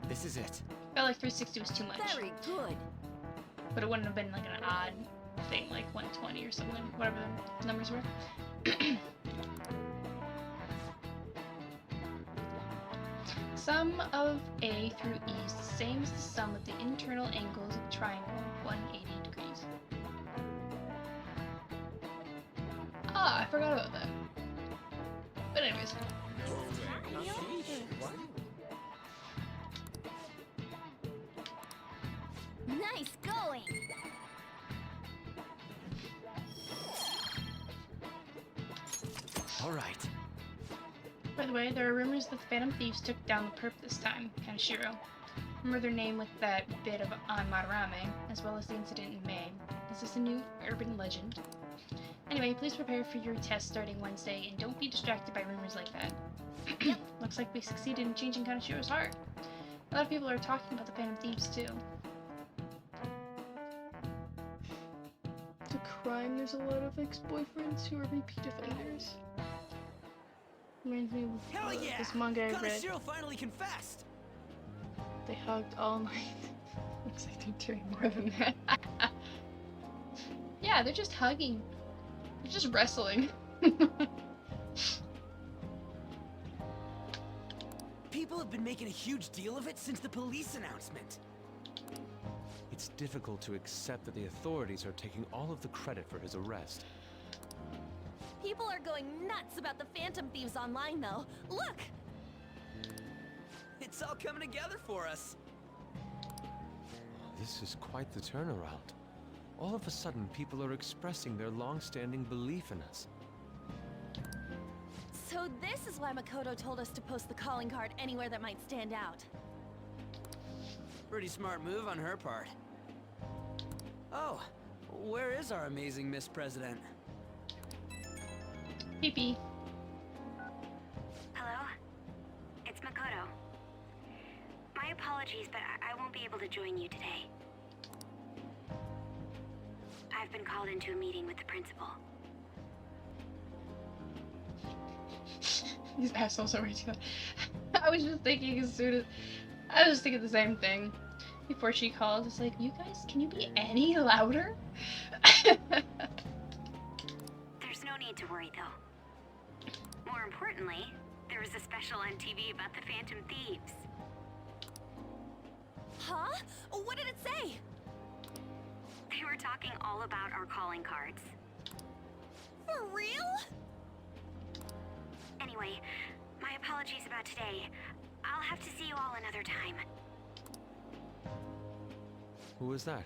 This is it. Felt like 360 was too much. Very good. But it wouldn't have been like an odd thing, like 120 or something, whatever the numbers were. Sum of A through E is the same as the sum of the internal angles of a triangle, 180 degrees. Ah, I forgot about that. But anyways. Nice going! All right. By the way, there are rumors that the Phantom Thieves took down the perp this time, Kaneshiro. Remember their name with that bit of on Madarame, as well as the incident in May. Is this a new urban legend? Anyway, please prepare for your test starting Wednesday, and don't be distracted by rumors like that. Looks like we succeeded in changing Kaneshiro's heart. A lot of people are talking about the Phantom Thieves, too. The crime, there's a lot of ex-boyfriends who are repeat offenders. Reminds me of this manga I read. Kaneshiro finally confessed. They hugged all night. Looks like they're doing more than that. Yeah, they're just hugging. They're just wrestling. People have been making a huge deal of it since the police announcement. It's difficult to accept that the authorities are taking all of the credit for his arrest. People are going nuts about the Phantom Thieves online, though. Look! It's all coming together for us. This is quite the turnaround. All of a sudden, people are expressing their long-standing belief in us. So this is why Makoto told us to post the calling card anywhere that might stand out. Pretty smart move on her part. Oh, where is our amazing Miss President? Pee-pee. Hello? It's Makoto. My apologies, but I won't be able to join you today. I've been called into a meeting with the principal. These assholes are way too loud. I was just thinking as soon as... I was thinking the same thing. Before she called, it's like, you guys, can you be any louder? There's no need worry, though. More importantly, there was a special on TV about the Phantom Thieves. Huh? What did it say? They were talking all about our calling cards. For real? Anyway, my apologies about today. I'll have to see you all another time. Who was that?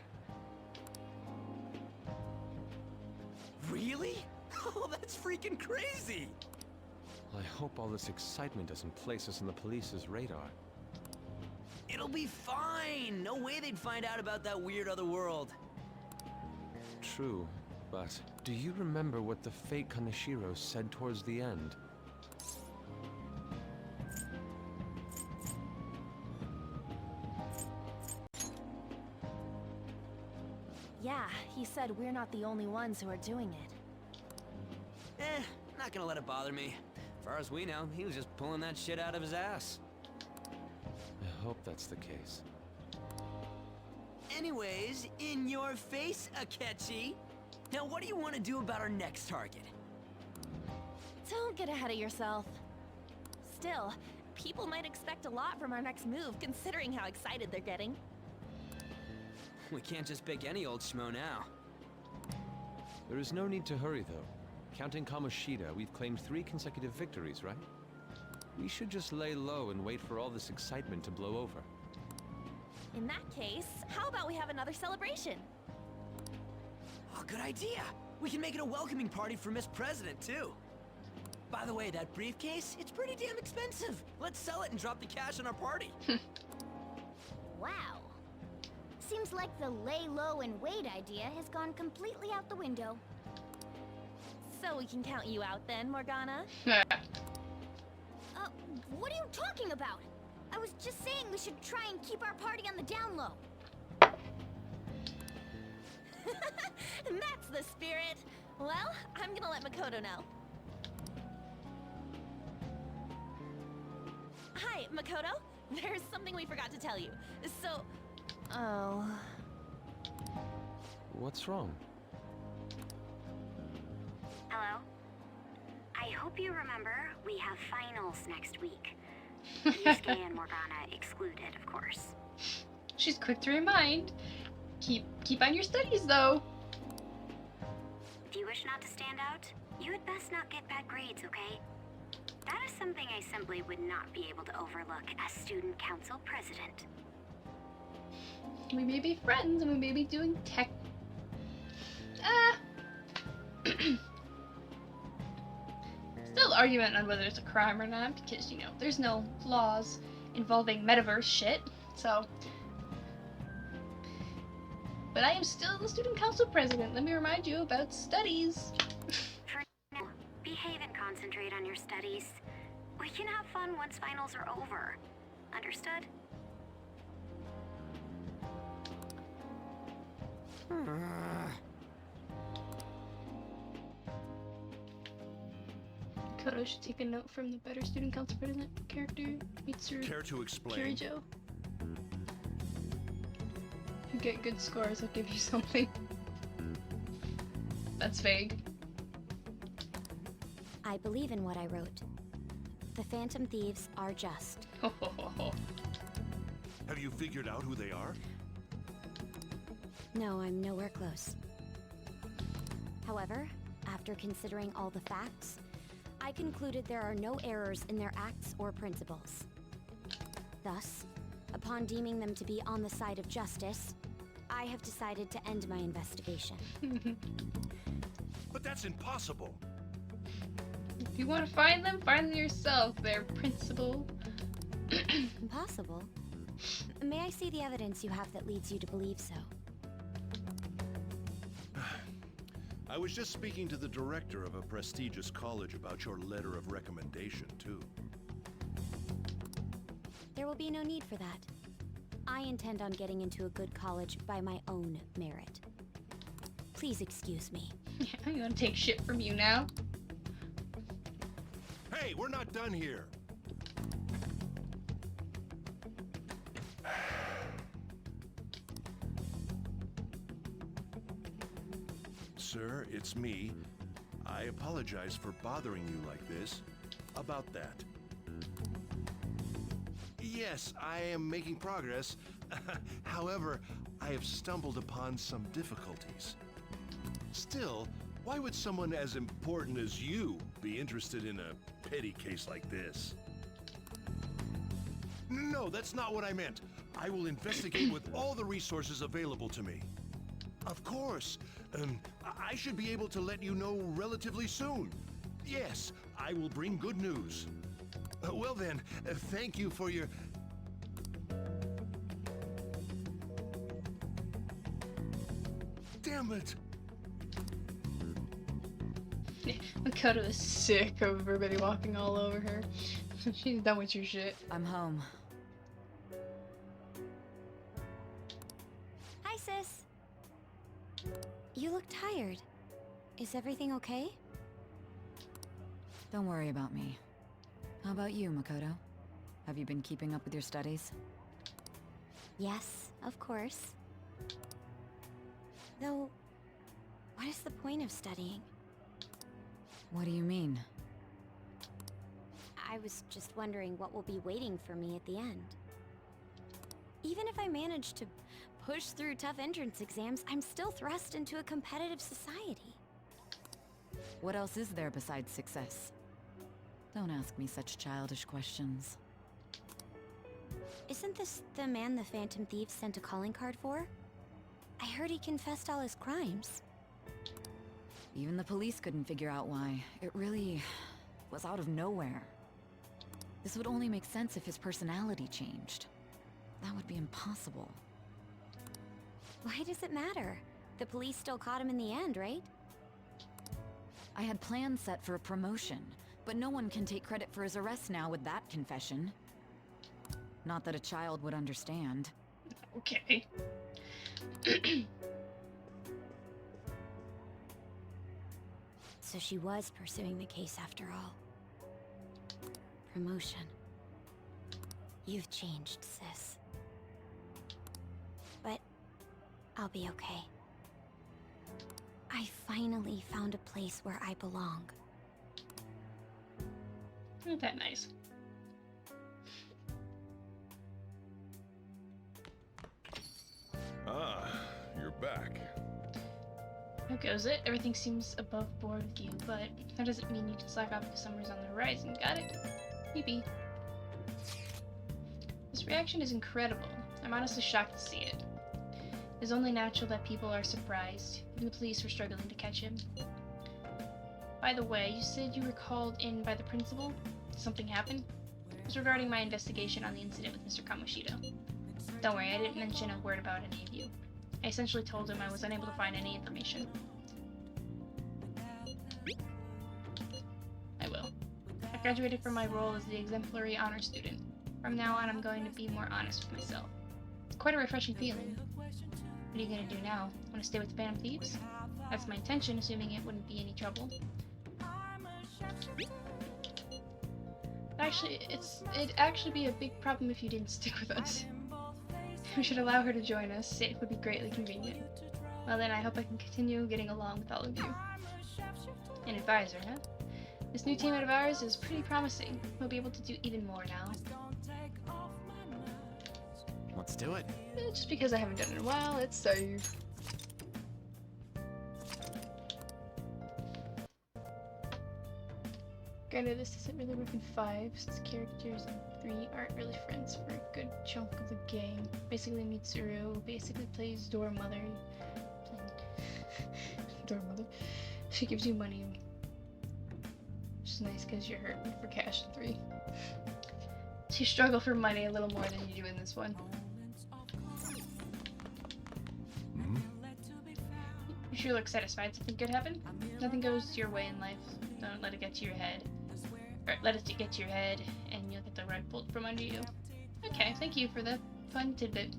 Really? Oh, that's freaking crazy! I hope all this excitement doesn't place us on the police's radar. It'll be fine! No way they'd find out about that weird other world. True, but do you remember what the fake Kaneshiro said towards the end? Yeah, he said we're not the only ones who are doing it. Not gonna let it bother me. As far as we know, he was just pulling that shit out of his ass. I hope that's the case. Anyways, in your face, Akechi. Now what do you want to do about our next target? Don't get ahead of yourself. Still, people might expect a lot from our next move, considering how excited they're getting. We can't just pick any old schmo now. There is no need to hurry, though. Counting Kamoshida, we've claimed 3 consecutive victories, right? We should just lay low and wait for all this excitement to blow over. In that case, how about we have another celebration? Oh, good idea! We can make it a welcoming party for Miss President, too. By the way, that briefcase, it's pretty damn expensive. Let's sell it and drop the cash on our party. Wow. Seems like the lay low and wait idea has gone completely out the window. So we can count you out then, Morgana? What are you talking about? I was just saying we should try and keep our party on the down low. That's the spirit. Well, I'm gonna let Makoto know. Hi, Makoto. There's something we forgot to tell you. So... Oh... What's wrong? Hello? I hope you remember we have finals next week. Yusuke and Morgana excluded, of course. She's quick to remind. Keep on your studies, though. If you wish not to stand out, you had best not get bad grades, okay? That is something I simply would not be able to overlook as student council president. We may be friends and we may be doing tech. Still argument on whether it's a crime or not, because, you know, there's no laws involving metaverse shit, so. But I am still the student council president. Let me remind you about studies. For now, behave and concentrate on your studies. We can have fun once finals are over. Understood? Koto should take a note from the better student council president character, Mitsuru Care to explain? Kirijo. If you get good scores, I'll give you something. That's vague. I believe in what I wrote. The Phantom Thieves are just. Have you figured out who they are? No, I'm nowhere close. However, after considering all the facts, I concluded there are no errors in their acts or principles. Thus, upon deeming them to be on the side of justice, I have decided to end my investigation. But that's impossible. If you want to find them yourself, their principal. Impossible? May I see the evidence you have that leads you to believe so? I was just speaking to the director of a prestigious college about your letter of recommendation, too. There will be no need for that. I intend on getting into a good college by my own merit. Please excuse me. Yeah, I'm gonna take shit from you now. Hey, we're not done here. Sir, it's me. I apologize for bothering you like this. About that. Yes, I am making progress. However, I have stumbled upon some difficulties. Still, why would someone as important as you be interested in a petty case like this? No, that's not what I meant. I will investigate with all the resources available to me. Of course. I should be able to let you know relatively soon. Yes, I will bring good news. Well then, thank you for your... Damn it! Makoto is sick of everybody walking all over her. She's done with your shit. I'm home. Hi, sis. You look tired. Is everything okay? Don't worry about me. How about you, Makoto? Have you been keeping up with your studies? Yes, of course. Though, what is the point of studying? What do you mean? I was just wondering what will be waiting for me at the end. Even if I manage to push through tough entrance exams, I'm still thrust into a competitive society. What else is there besides success? Don't ask me such childish questions. Isn't this the man the Phantom Thieves sent a calling card for? I heard he confessed all his crimes. Even the police couldn't figure out why. It really was out of nowhere. This would only make sense if his personality changed. That would be impossible. Why does it matter? The police still caught him in the end, right? I had plans set for a promotion, but no one can take credit for his arrest now with that confession. Not that a child would understand. Okay. So she was pursuing the case after all. Promotion. You've changed, sis. But I'll be okay. I finally found a place where I belong. Isn't that nice? Ah, you're back. How goes it? Everything seems above board with you, but that doesn't mean you can slack off because summer's on the horizon. Got it? Maybe. This reaction is incredible. I'm honestly shocked to see it. It's only natural that people are surprised. Even the police were struggling to catch him. By the way, you said you were called in by the principal? Did something happen? It was regarding my investigation on the incident with Mr. Kamoshida. Don't worry, I didn't mention a word about any of you. I essentially told him I was unable to find any information. I will. I graduated from my role as the exemplary honor student. From now on, I'm going to be more honest with myself. It's quite a refreshing feeling. What are you going to do now? Want to stay with the Phantom Thieves? That's my intention, assuming it wouldn't be any trouble. Actually, it'd actually be a big problem if you didn't stick with us. We should allow her to join us. It would be greatly convenient. Well then, I hope I can continue getting along with all of you. An advisor, huh? This new teammate of ours is pretty promising. We'll be able to do even more now. Let's do it. Just because I haven't done it in a while, let's save. Granted, this doesn't really work in 5, since characters in 3 aren't really friends for a good chunk of the game. Basically, Mitsuru basically plays Door Mother. Door Mother. She gives you money, which is nice because you're hurting for cash in 3. So you struggle for money a little more than you do in this one. You sure look satisfied. Something good happened? Nothing goes your way in life. Don't let it get to your head. Or let it get to your head, and you'll get the rug pulled from under you. Okay, thank you for the fun tidbit.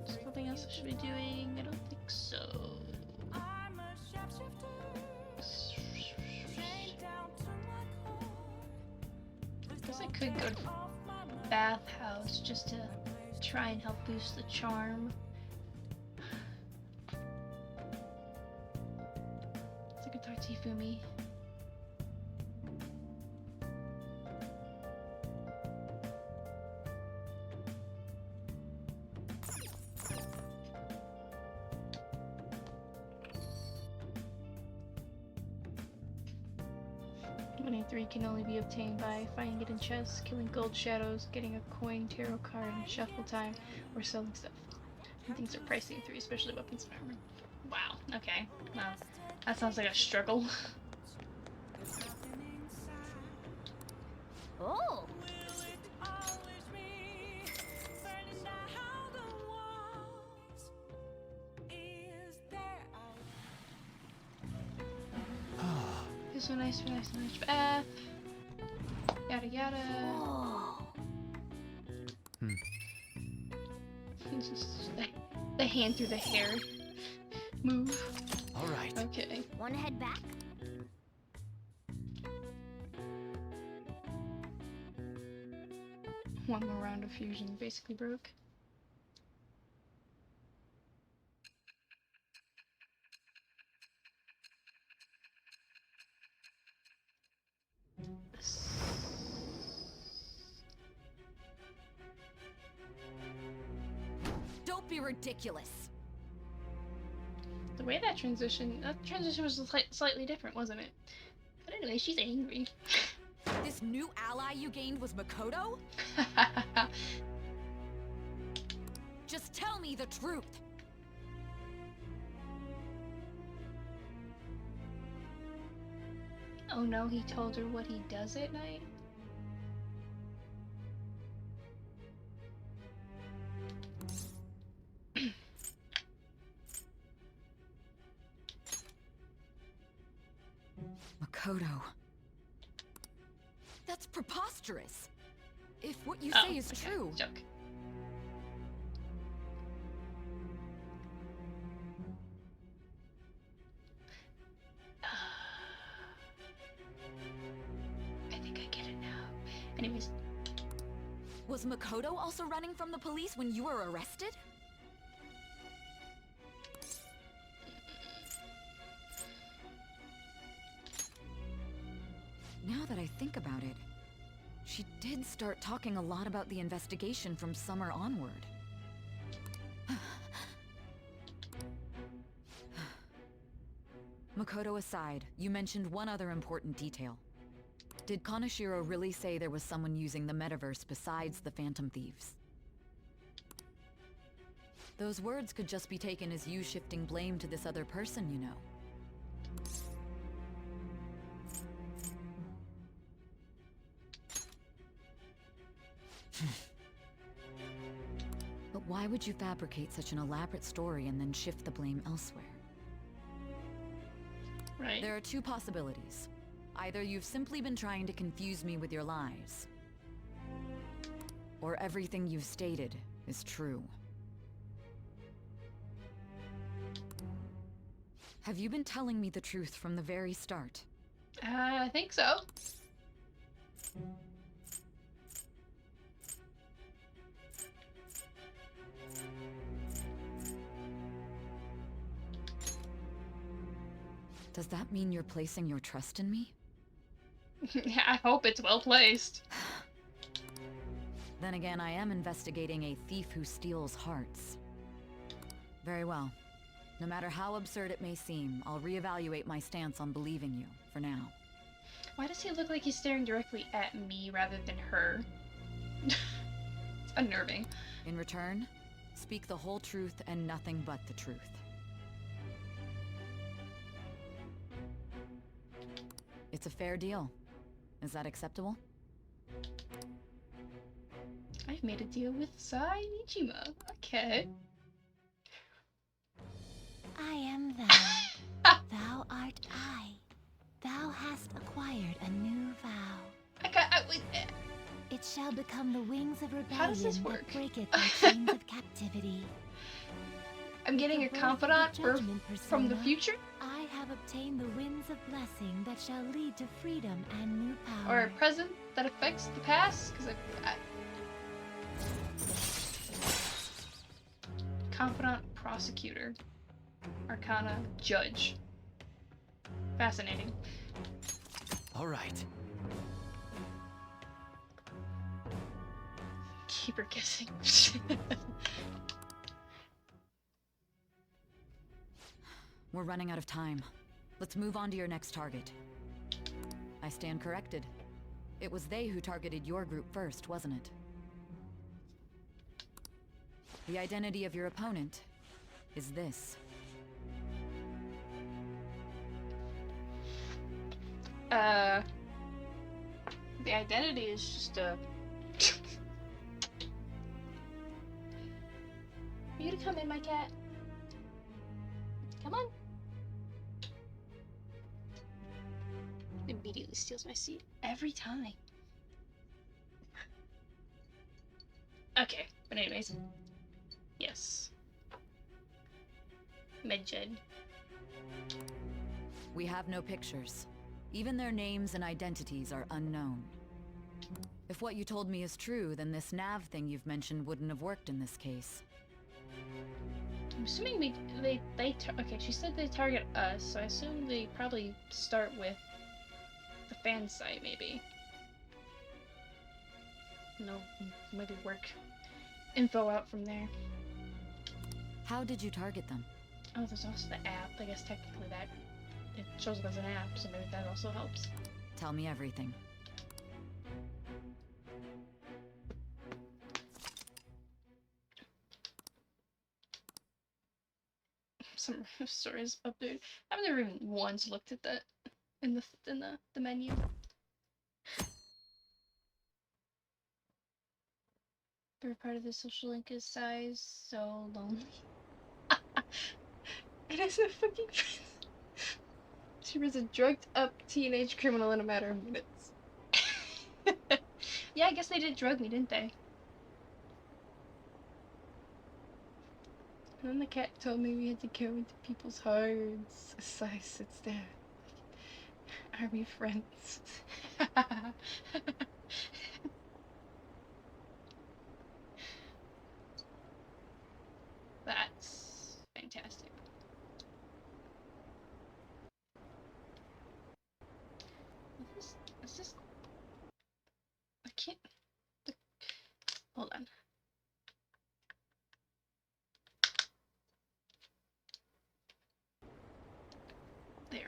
Something else I should be doing? I don't think so. could go to the bathhouse just to try and help boost the charm. So I could talk to Ifumi. Money 3 can only be obtained by finding it in chests, killing gold shadows, getting a coin, tarot card, and shuffle time, or selling stuff. And things are pricey in 3, especially weapons and armor. Wow, okay. Wow. That sounds like a struggle. Oh! So nice bath. Yada yada. Oh. The hand through the hair move. All right. Okay. Wanna head back? One more round of fusion basically broke. Don't be ridiculous. The way that transition was slightly different, wasn't it? But anyway, she's angry. This new ally you gained was Makoto? Just tell me the truth. Oh no, he told her what he does at night? Makoto. That's preposterous. If what you say is okay. true. Joke. I think I get it now. Anyways. Was Makoto also running from the police when you were arrested? Now that I think about it, she did start talking a lot about the investigation from summer onward. Makoto aside, you mentioned one other important detail. Did Kaneshiro really say there was someone using the metaverse besides the Phantom Thieves? Those words could just be taken as you shifting blame to this other person, you know. But why would you fabricate such an elaborate story and then shift the blame elsewhere? Right. There are two possibilities. Either you've simply been trying to confuse me with your lies, or everything you've stated is true. Have you been telling me the truth from the very start? I think so. Does that mean you're placing your trust in me? Yeah, I hope it's well placed. Then again, I am investigating a thief who steals hearts. Very well. No matter how absurd it may seem, I'll reevaluate my stance on believing you, for now. Why does he look like he's staring directly at me rather than her? It's unnerving. In return, speak the whole truth and nothing but the truth. It's a fair deal. Is that acceptable? I've made a deal with Sai Nijima. Okay. I am thou. Thou art I. Thou hast acquired a new vow. It shall become the wings of How does rebellion this that work? breaketh the chains of captivity. I'm getting a With the voice of the confidant judgment from the persona, future? I have obtained the winds of blessing that shall lead to freedom and new power. Or a present that affects the past? Because confidant prosecutor. Arcana judge. Fascinating. All right. Keep her guessing. We're running out of time. Let's move on to your next target. I stand corrected. It was they who targeted your group first, wasn't it? The identity of your opponent is this. The identity is just a... Are you to come in, my cat? Come on. Immediately steals my seat. Every time. Okay, but anyways. Yes. Medjed. We have no pictures. Even their names and identities are unknown. If what you told me is true, then this nav thing you've mentioned wouldn't have worked in this case. I'm assuming okay, she said they target us, so I assume they probably start with the fan site, maybe. No, maybe work info out from there. How did you target them? Oh, there's also the app. I guess technically that it shows up as an app, so maybe that also helps. Tell me everything. Some stories update. I've never even once looked at that in the menu. Third part of the social link is size so lonely. It is a fucking. She was a drugged up teenage criminal in a matter of minutes. Yeah, I guess they did drug me, didn't they? And then the cat told me we had to go into people's hearts. Sai sits there. Are we friends? That's fantastic. Is this... I can't... Hold on. There.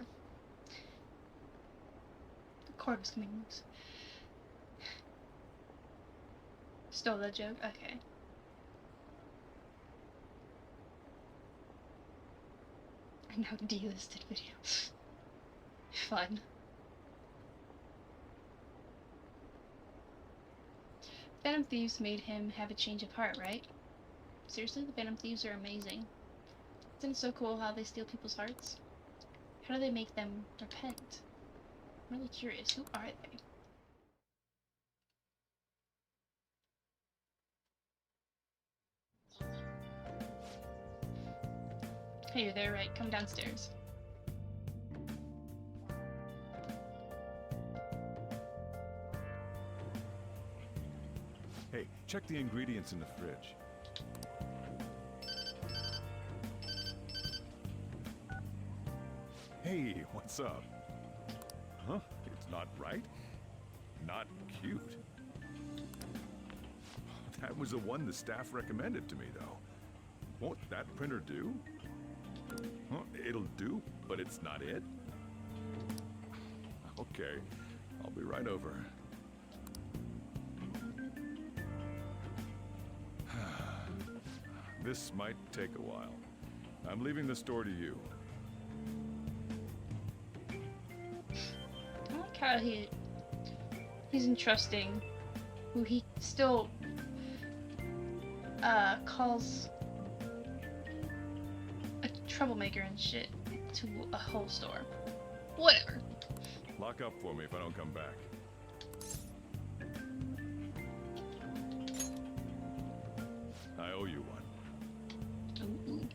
The cord was coming loose. Stole that joke? Okay. And now delisted video. Fun. Phantom Thieves made him have a change of heart, right? Seriously, the Phantom Thieves are amazing. Isn't it so cool how they steal people's hearts? How do they make them repent? I'm really curious. Who are they? Hey, you're there, right? Come downstairs. Hey, check the ingredients in the fridge. Hey, what's up? Huh? It's not right? Not cute. That was the one the staff recommended to me, though. Won't that printer do? Huh? It'll do, but it's not it? Okay, I'll be right over. This might take a while. I'm leaving the store to you. I like how he's entrusting who he still calls a troublemaker and shit to a whole store. Whatever. Lock up for me if I don't come back. I owe you one. Ooh.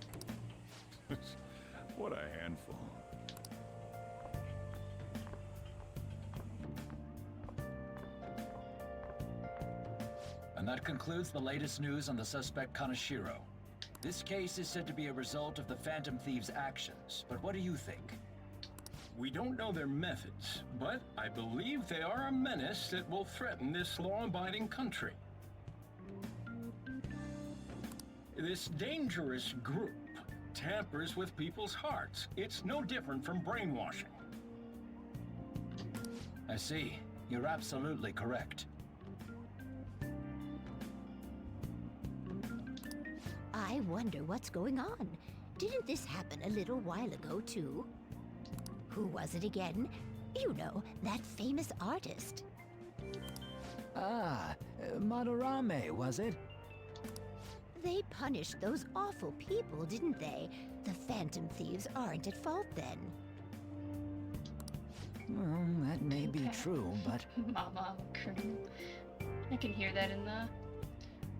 What a handful. And that concludes the latest news on the suspect Kaneshiro. This case is said to be a result of the Phantom Thieves' actions, but what do you think? We don't know their methods, but I believe they are a menace that will threaten this law-abiding country. This dangerous group tampers with people's hearts. It's no different from brainwashing. I see. You're absolutely correct. I wonder what's going on. Didn't this happen a little while ago, too? Who was it again? You know, that famous artist. Ah, Madarame, was it? They punished those awful people, didn't they? The Phantom Thieves aren't at fault then. Well, that may be true, but... Mama Cream. I can hear that in the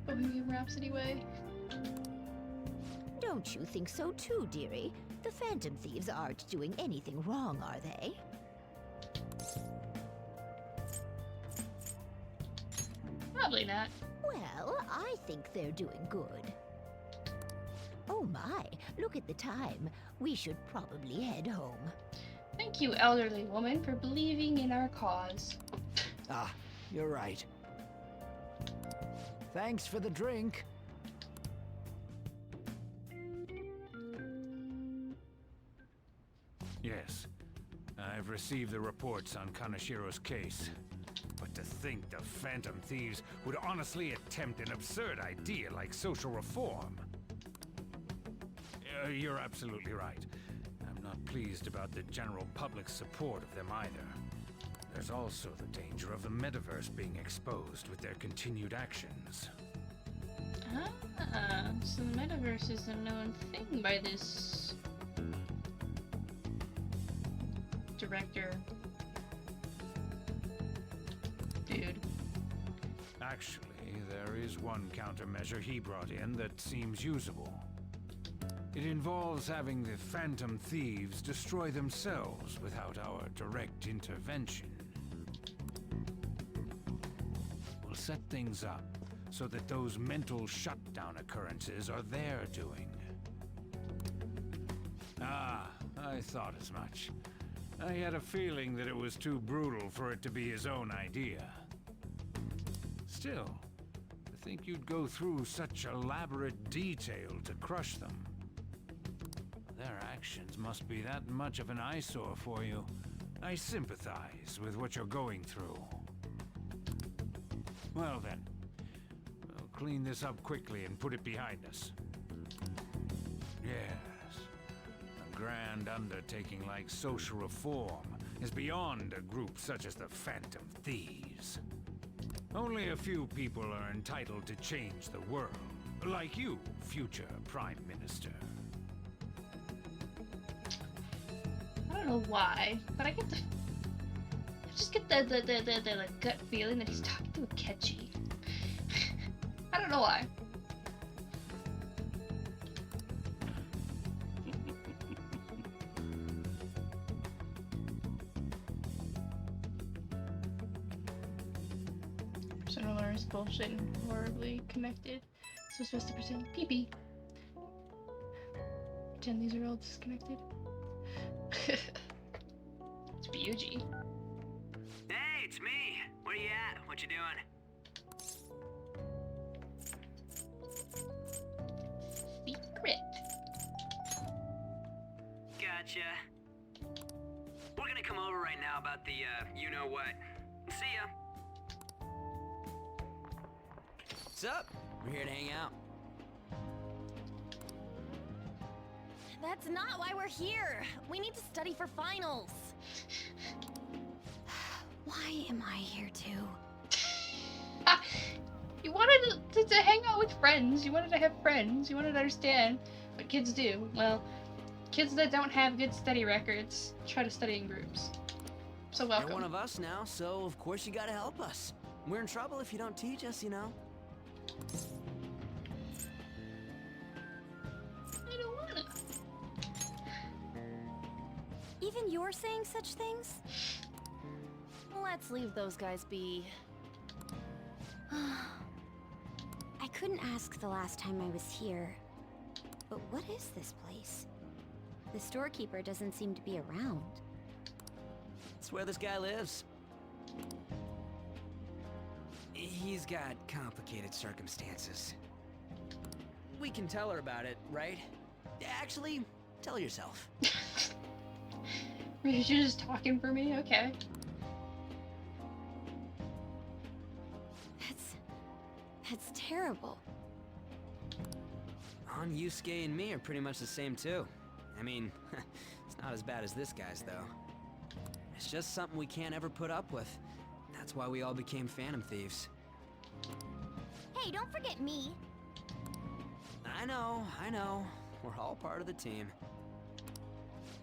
Bohemian Rhapsody way. Don't you think so too, dearie? The Phantom Thieves aren't doing anything wrong, are they? Probably not. Well, I think they're doing good. Oh my, look at the time. We should probably head home. Thank you, elderly woman, for believing in our cause. Ah, you're right. Thanks for the drink. Yes, I've received the reports on Kaneshiro's case. But to think the Phantom Thieves would honestly attempt an absurd idea like social reform. You're absolutely right. I'm not pleased about the general public's support of them either. There's also the danger of the metaverse being exposed with their continued actions. Ah, so the metaverse is a known thing by this director dude. Actually, there is one countermeasure he brought in that seems usable. It involves having the Phantom Thieves destroy themselves without our direct intervention. We'll set things up so that those mental shutdown occurrences are their doing. Ah, I thought as much. I had a feeling that it was too brutal for it to be his own idea. Still, to think you'd go through such elaborate detail to crush them. Their actions must be that much of an eyesore for you. I sympathize with what you're going through. Well then, we'll clean this up quickly and put it behind us. Yes, a grand undertaking like social reform is beyond a group such as the Phantom Thieves. Only a few people are entitled to change the world, like you, future Prime Minister. I don't know why, but I just get the like, gut feeling that he's talking to Akechi. I don't know why. Persona learner is bullshit and horribly connected. So supposed to pretend pee-pee. Pretend these are all disconnected. It's Ryuji. Hey, it's me. Where you at? What you doing? Secret. Gotcha. We're gonna come over right now about the, you-know-what. See ya. What's up? We're here to hang out. That's not why we're here. We need to study for finals. Why am I here too? You wanted to hang out with friends. You wanted to have friends. You wanted to understand what kids do. Well, kids that don't have good study records try to study in groups. So welcome. You're one of us now, so of course you gotta help us. We're in trouble if you don't teach us, you know. I don't wanna. Even you're saying such things? Let's leave those guys be. I couldn't ask the last time I was here. But what is this place? The storekeeper doesn't seem to be around. It's where this guy lives. He's got complicated circumstances. We can tell her about it, right? Actually, tell her yourself. You're just talking for me? Okay. That's terrible. On Yusuke and me are pretty much the same too. I mean, it's not as bad as this guy's though. It's just something we can't ever put up with. That's why we all became Phantom Thieves. Hey, don't forget me. I know. We're all part of the team.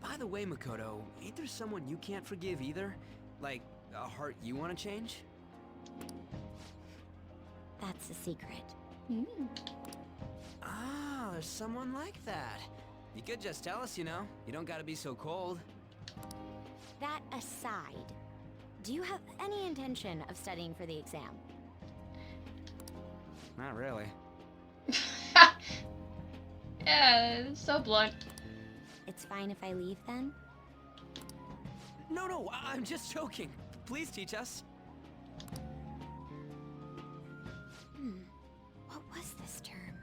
By the way, Makoto, ain't there someone you can't forgive either? Like, a heart you want to change? That's a secret. Ah, there's someone like that. You could just tell us, you know. You don't gotta be so cold. That aside, do you have any intention of studying for the exam? Not really. Yeah, it's so blunt. It's fine if I leave then? No, I'm just joking. Please teach us. What was this term?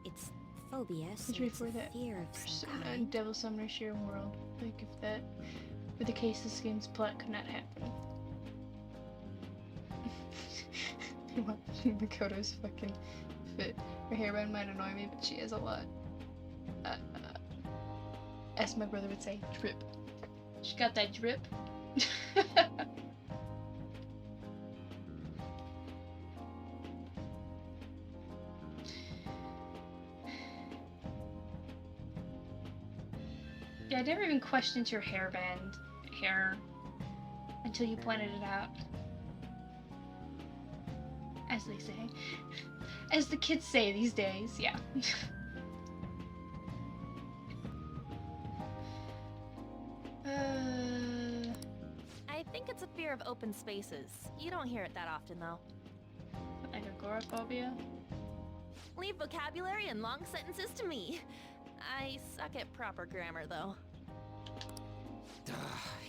It's phobia, so It's ready it's for a that fear of some kind. Devil Summoner Share World. Like if that were the case, this game's plot could not happen. Makoto's fucking fit. Her hairband might annoy me, but she has a lot. As my brother would say, drip. She got that drip. Yeah, I never even questioned your hairband hair until you pointed it out. As they say. As the kids say these days, yeah. I think it's a fear of open spaces. You don't hear it that often, though. Like agoraphobia? Leave vocabulary and long sentences to me. I suck at proper grammar, though.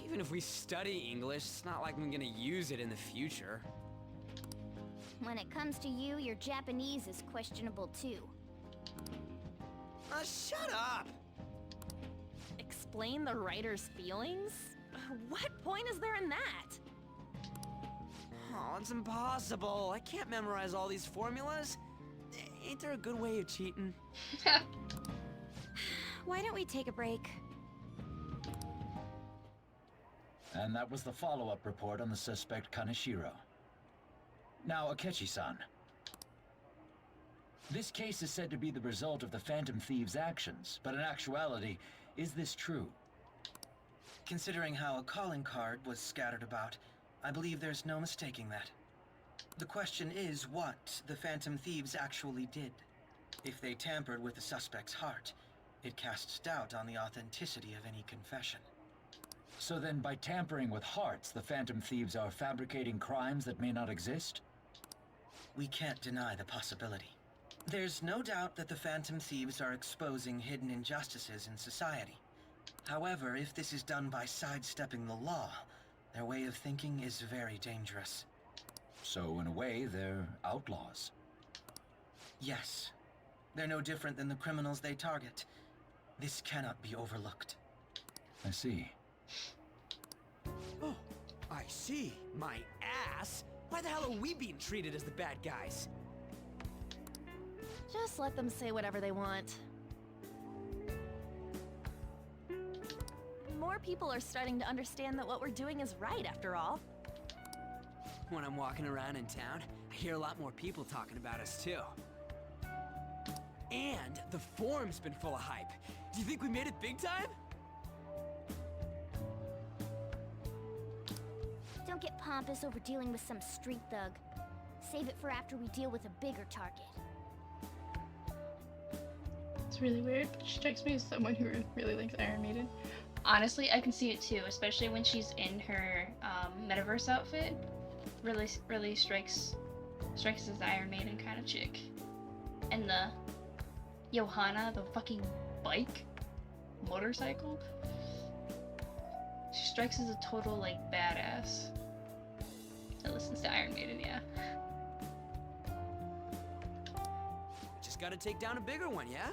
Even if we study English, it's not like I'm gonna use it in the future. When it comes to you, your Japanese is questionable too. Shut up! Explain the writer's feelings? What point is there in that? Oh, it's impossible. I can't memorize all these formulas. Ain't there a good way of cheating? Why don't we take a break? And that was the follow-up report on the suspect Kaneshiro. Now, Akechi-san. This case is said to be the result of the Phantom Thieves' actions, but in actuality, is this true? Considering how a calling card was scattered about, I believe there's no mistaking that. The question is what the Phantom Thieves actually did. If they tampered with the suspect's heart, it casts doubt on the authenticity of any confession. So then, by tampering with hearts, the Phantom Thieves are fabricating crimes that may not exist? We can't deny the possibility. There's no doubt that the Phantom Thieves are exposing hidden injustices in society. However, if this is done by sidestepping the law, their way of thinking is very dangerous. So, in a way, they're outlaws. Yes. They're no different than the criminals they target. This cannot be overlooked. I see. Oh, I see. My ass. Why the hell are we being treated as the bad guys? Just let them say whatever they want. More people are starting to understand that what we're doing is right, after all. When I'm walking around in town, I hear a lot more people talking about us, too. And the forum's been full of hype. Do you think we made it big time? Don't get pompous over dealing with some street thug. Save it for after we deal with a bigger target. It's really weird, but she strikes me as someone who really likes Iron Maiden. Honestly, I can see it too, especially when she's in her metaverse outfit. Really strikes as Iron Maiden kind of chick. And the Johanna, the fucking bike, motorcycle. She strikes as a total like badass that listens to Iron Maiden, yeah. Just gotta take down a bigger one, yeah?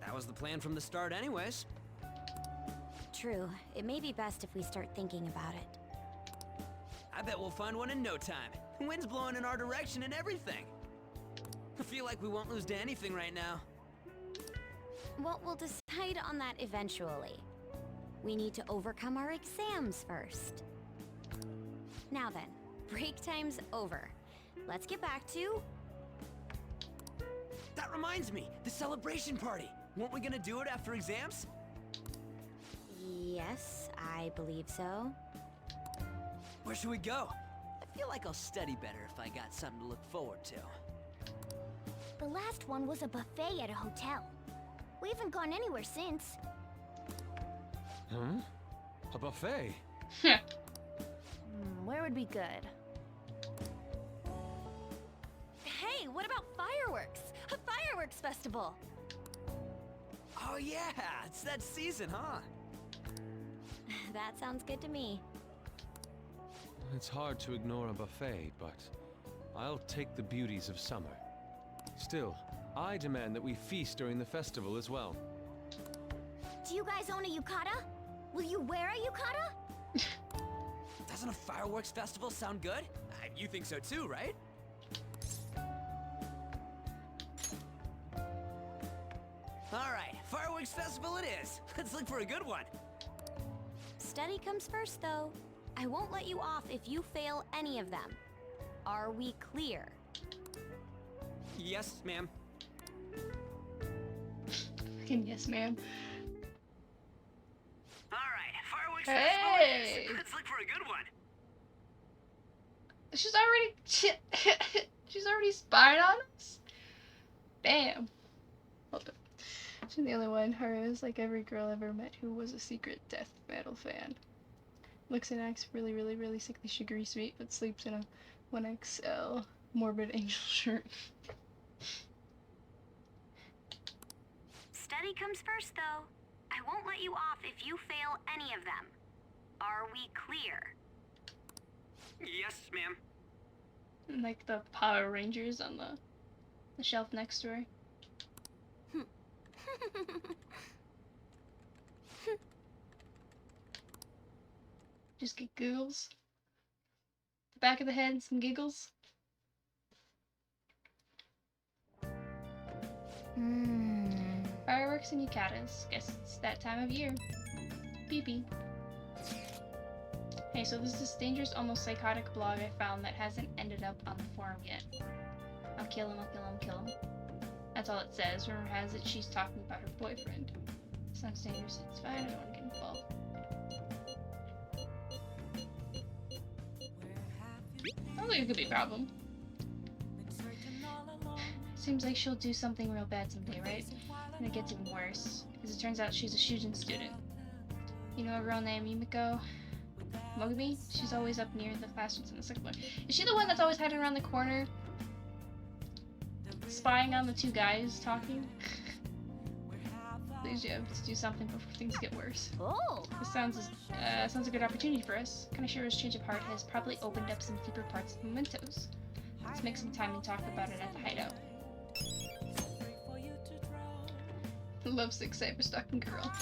That was the plan from the start anyways. True. It may be best if we start thinking about it. I bet we'll find one in no time. The wind's blowing in our direction and everything. I feel like we won't lose to anything right now. Well, we'll decide on that eventually. We need to overcome our exams first. Now then, break time's over. Let's get back to... That reminds me, the celebration party. Weren't we gonna do it after exams? Yes, I believe so. Where should we go? I feel like I'll study better if I got something to look forward to. The last one was a buffet at a hotel. We haven't gone anywhere since. Huh? A buffet? Where would be good? Hey, what about fireworks? A fireworks festival! Oh yeah, it's that season, huh? That sounds good to me. It's hard to ignore a buffet, but I'll take the beauties of summer. Still, I demand that we feast during the festival as well. Do you guys own a yukata? Will you wear a yukata? Doesn't a fireworks festival sound good? You think so too, right? Alright, fireworks festival it is. Let's look for a good one. Study comes first, though. I won't let you off if you fail any of them. Are we clear? Yes, ma'am. Fucking yes, ma'am. Alright, fireworks Hey! festival it is. Let's look for a good one. She's already... She's already spying on us? Damn. Hold up. She's the only one. Her is like every girl I ever met who was a secret death metal fan. Looks and acts really, really, really sickly, sugary sweet, but sleeps in a 1XL morbid angel shirt. Study comes first, though. I won't let you off if you fail any of them. Are we clear? Yes, ma'am. And like the Power Rangers on the shelf next to her. Just get giggles. The back of the head, some giggles. Fireworks and yukatas. Guess it's that time of year. Pee-pee. Hey, so there's this dangerous, almost psychotic blog I found that hasn't ended up on the forum yet. I'll kill him, I'll kill him, kill him. That's all it says. Rumor has it she's talking about her boyfriend. Sounds dangerous. It's fine, I don't want to get involved. I don't think it could be a problem. Seems like she'll do something real bad someday, right? And it gets even worse, because it turns out she's a Shujin student. You know a girl named Yumiko Mogami? She's always up near the classrooms in the second floor. Is she the one that's always hiding around the corner? Spying on the two guys talking? Please, you have to do something before things get worse. Oh! This sounds a good opportunity for us. Kanashiro's change of heart has probably opened up some deeper parts of mementos. Let's make some time and talk about it at the hideout. Lovesick cyberstalking girl.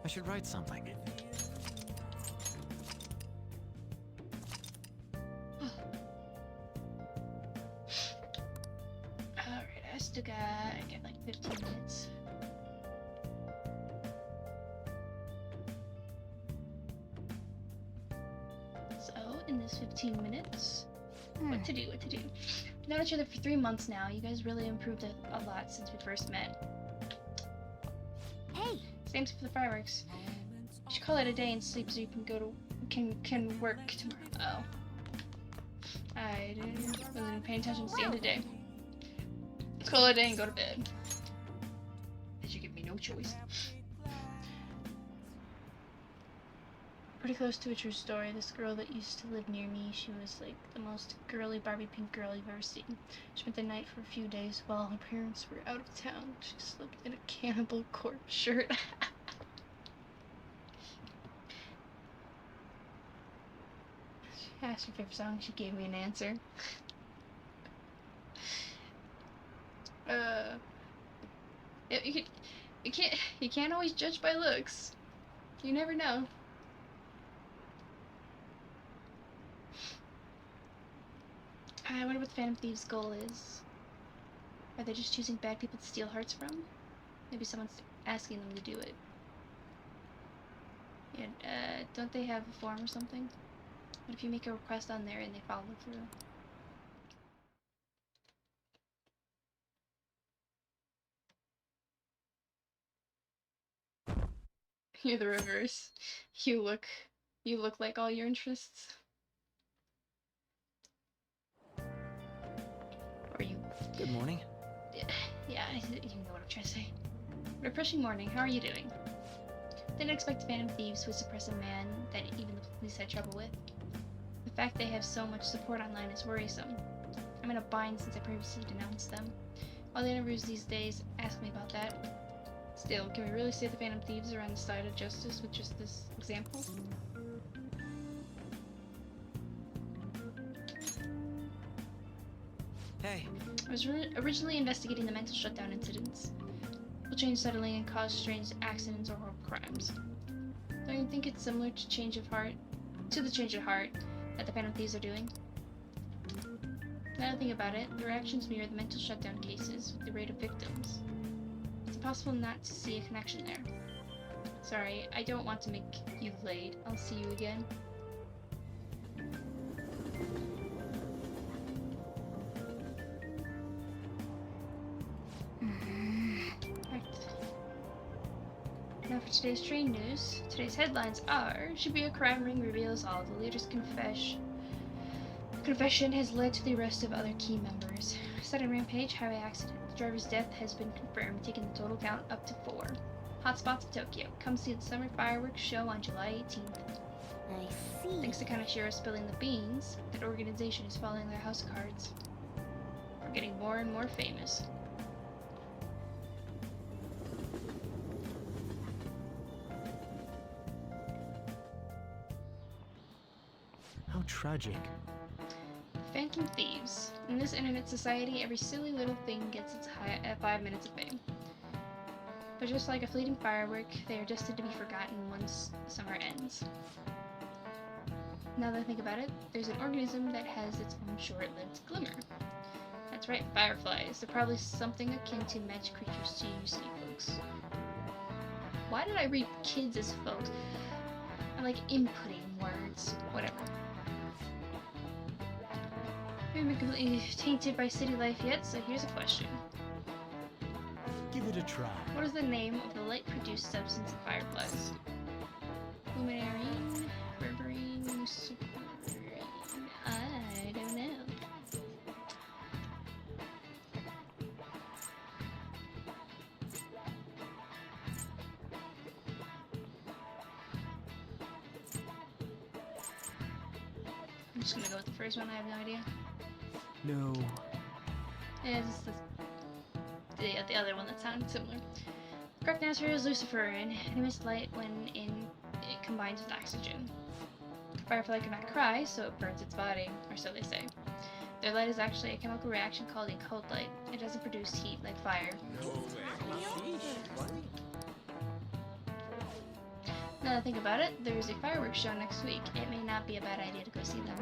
I should write something. Alright, I still got like 15 minutes. So, in this 15 minutes, what to do? We've known each other for 3 months now. You guys really improved a lot since we first met. Hey! Same for the fireworks. You should call it a day and sleep so you can go to can work tomorrow. Oh. I wasn't even paying attention to the end of the day. Let's call it a day and go to bed. As you give me no choice. Pretty close to a true story. This girl that used to live near me, she was like the most girly Barbie pink girl you've ever seen. She spent the night for a few days while her parents were out of town. She slept in a cannibal corpse shirt. She asked her favorite song, she gave me an answer. You can't always judge by looks. You never know. I wonder what the Phantom Thieves' goal is. Are they just choosing bad people to steal hearts from? Maybe someone's asking them to do it. Yeah, don't they have a form or something? What if you make a request on there and they follow through? You're the reverse. You look like all your interests. Or you... Good morning. Yeah, you know what I'm trying to say. Refreshing morning, how are you doing? Didn't expect Phantom Thieves would suppress a man that even the police had trouble with. The fact they have so much support online is worrisome. I'm in a bind since I previously denounced them. All the interviews these days ask me about that. Still, can we really say the Phantom Thieves are on the side of justice with just this example? Hey. I was originally investigating the mental shutdown incidents. Will change suddenly and cause strange accidents or horrible crimes. Don't you think it's similar to the change of heart that the Phantom Thieves are doing? Now that I think about it, the reactions mirror the mental shutdown cases with the rate of victims. It's impossible not to see a connection there. Sorry, I don't want to make you late. I'll see you again. Now for today's train news. Today's headlines are: Shibuya crime ring reveals all. The leader's confession has led to the arrest of other key members. Sudden rampage, highway accident. The driver's death has been confirmed, taking the total count up to 4. Hotspots of Tokyo. Come see the summer fireworks show on July 18th. I see. Thanks to Kaneshiro spilling the beans, that organization is following their house cards. We're getting more and more famous. How tragic. Phantom Thieves. In this internet society, every silly little thing gets its 5 minutes of fame. But just like a fleeting firework, they are destined to be forgotten once summer ends. Now that I think about it, there's an organism that has its own short-lived glimmer. That's right, fireflies. They're probably something akin to magic creatures to you sea folks. Why did I read kids as folks? I'm like inputting words. Whatever. We haven't been completely tainted by city life yet, so here's a question. Give it a try. What is the name of the light-produced substance in fireflies? Luminarine, berberine, luciferine. I don't know. I'm just gonna go with the first one. I have no idea. No. Yeah, this is the other one that sounded similar. Correct answer is luciferin. It emits light when it combines with oxygen. Firefly cannot cry, so it burns its body, or so they say. Their light is actually a chemical reaction called a cold light. It doesn't produce heat like fire. Now that I think about it, there's a fireworks show next week. It may not be a bad idea to go see them.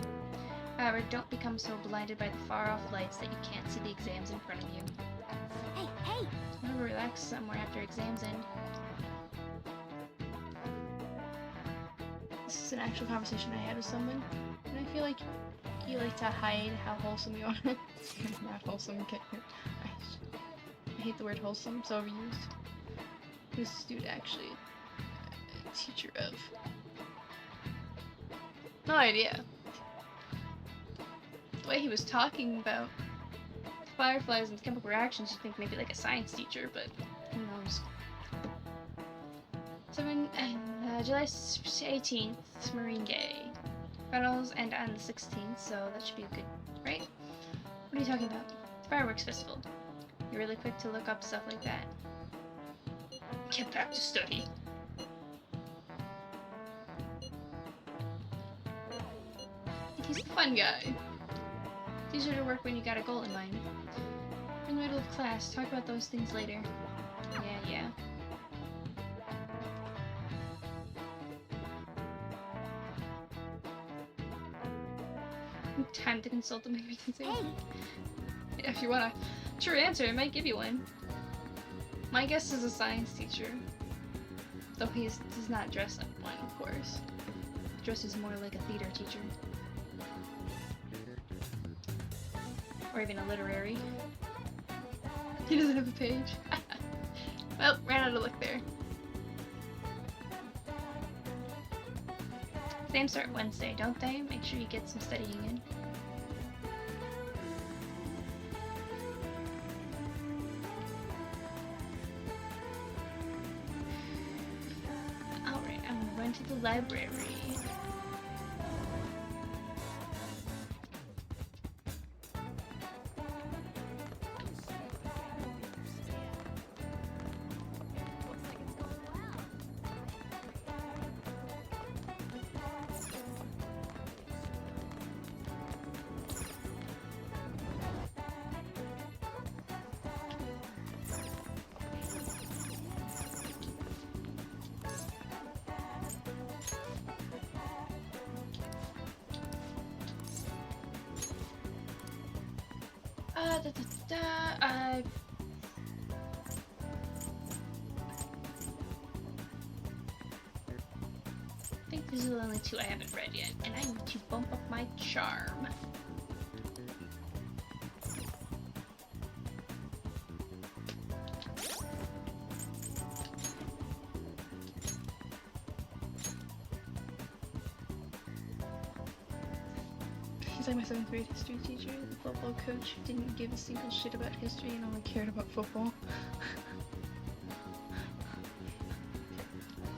However, don't become so blinded by the far-off lights that you can't see the exams in front of you. Hey, hey! I'm gonna relax somewhere after exams end. This is an actual conversation I had with someone, and I feel like you like to hide how wholesome you are. Not wholesome. I hate the word wholesome. It's overused. This dude actually a teacher of. No idea. The way he was talking about fireflies and chemical reactions, you'd think maybe like a science teacher, but who knows. July 18th, Marine Day. Finals end on the 16th, so that should be good, right? What are you talking about? Fireworks festival. You're really quick to look up stuff like that. Get back to study. He's the fun guy. It's easier to work when you got a goal in mind. In the middle of class, talk about those things later. Yeah. Time to consult the maybe consider. Hey. Yeah, if you want a true answer, I might give you one. My guess is a science teacher. Though he does not dress like one, of course. Dresses more like a theater teacher. Or even a literary. He doesn't have a page. Well, ran out of luck there. Exams start Wednesday, don't they? Make sure you get some studying in. Alright, I'm gonna run to the library. I think these are the only two I haven't read yet, and I need to bump up my charm. He's like my 7th grade history teacher, the football coach who didn't give a single shit about history and only cared about football.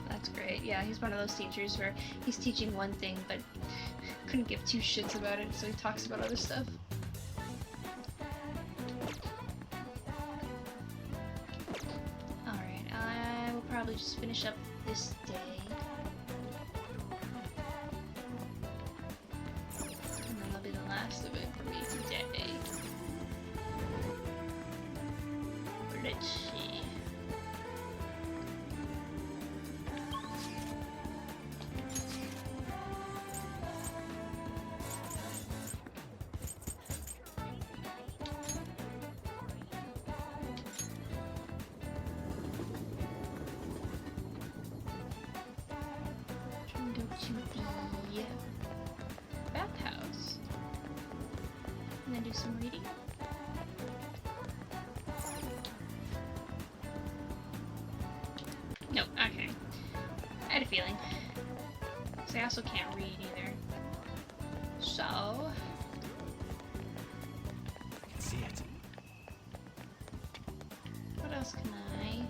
That's great. Yeah, he's one of those teachers where he's teaching one thing but couldn't give two shits about it, so he talks about other stuff. Alright, I will probably just finish up this day. Last of it for me today. Let's see. Trying to go to the bathhouse. And then do some reading. Nope, okay. I had a feeling. So I also can't read either. So... I can see it. What else can I...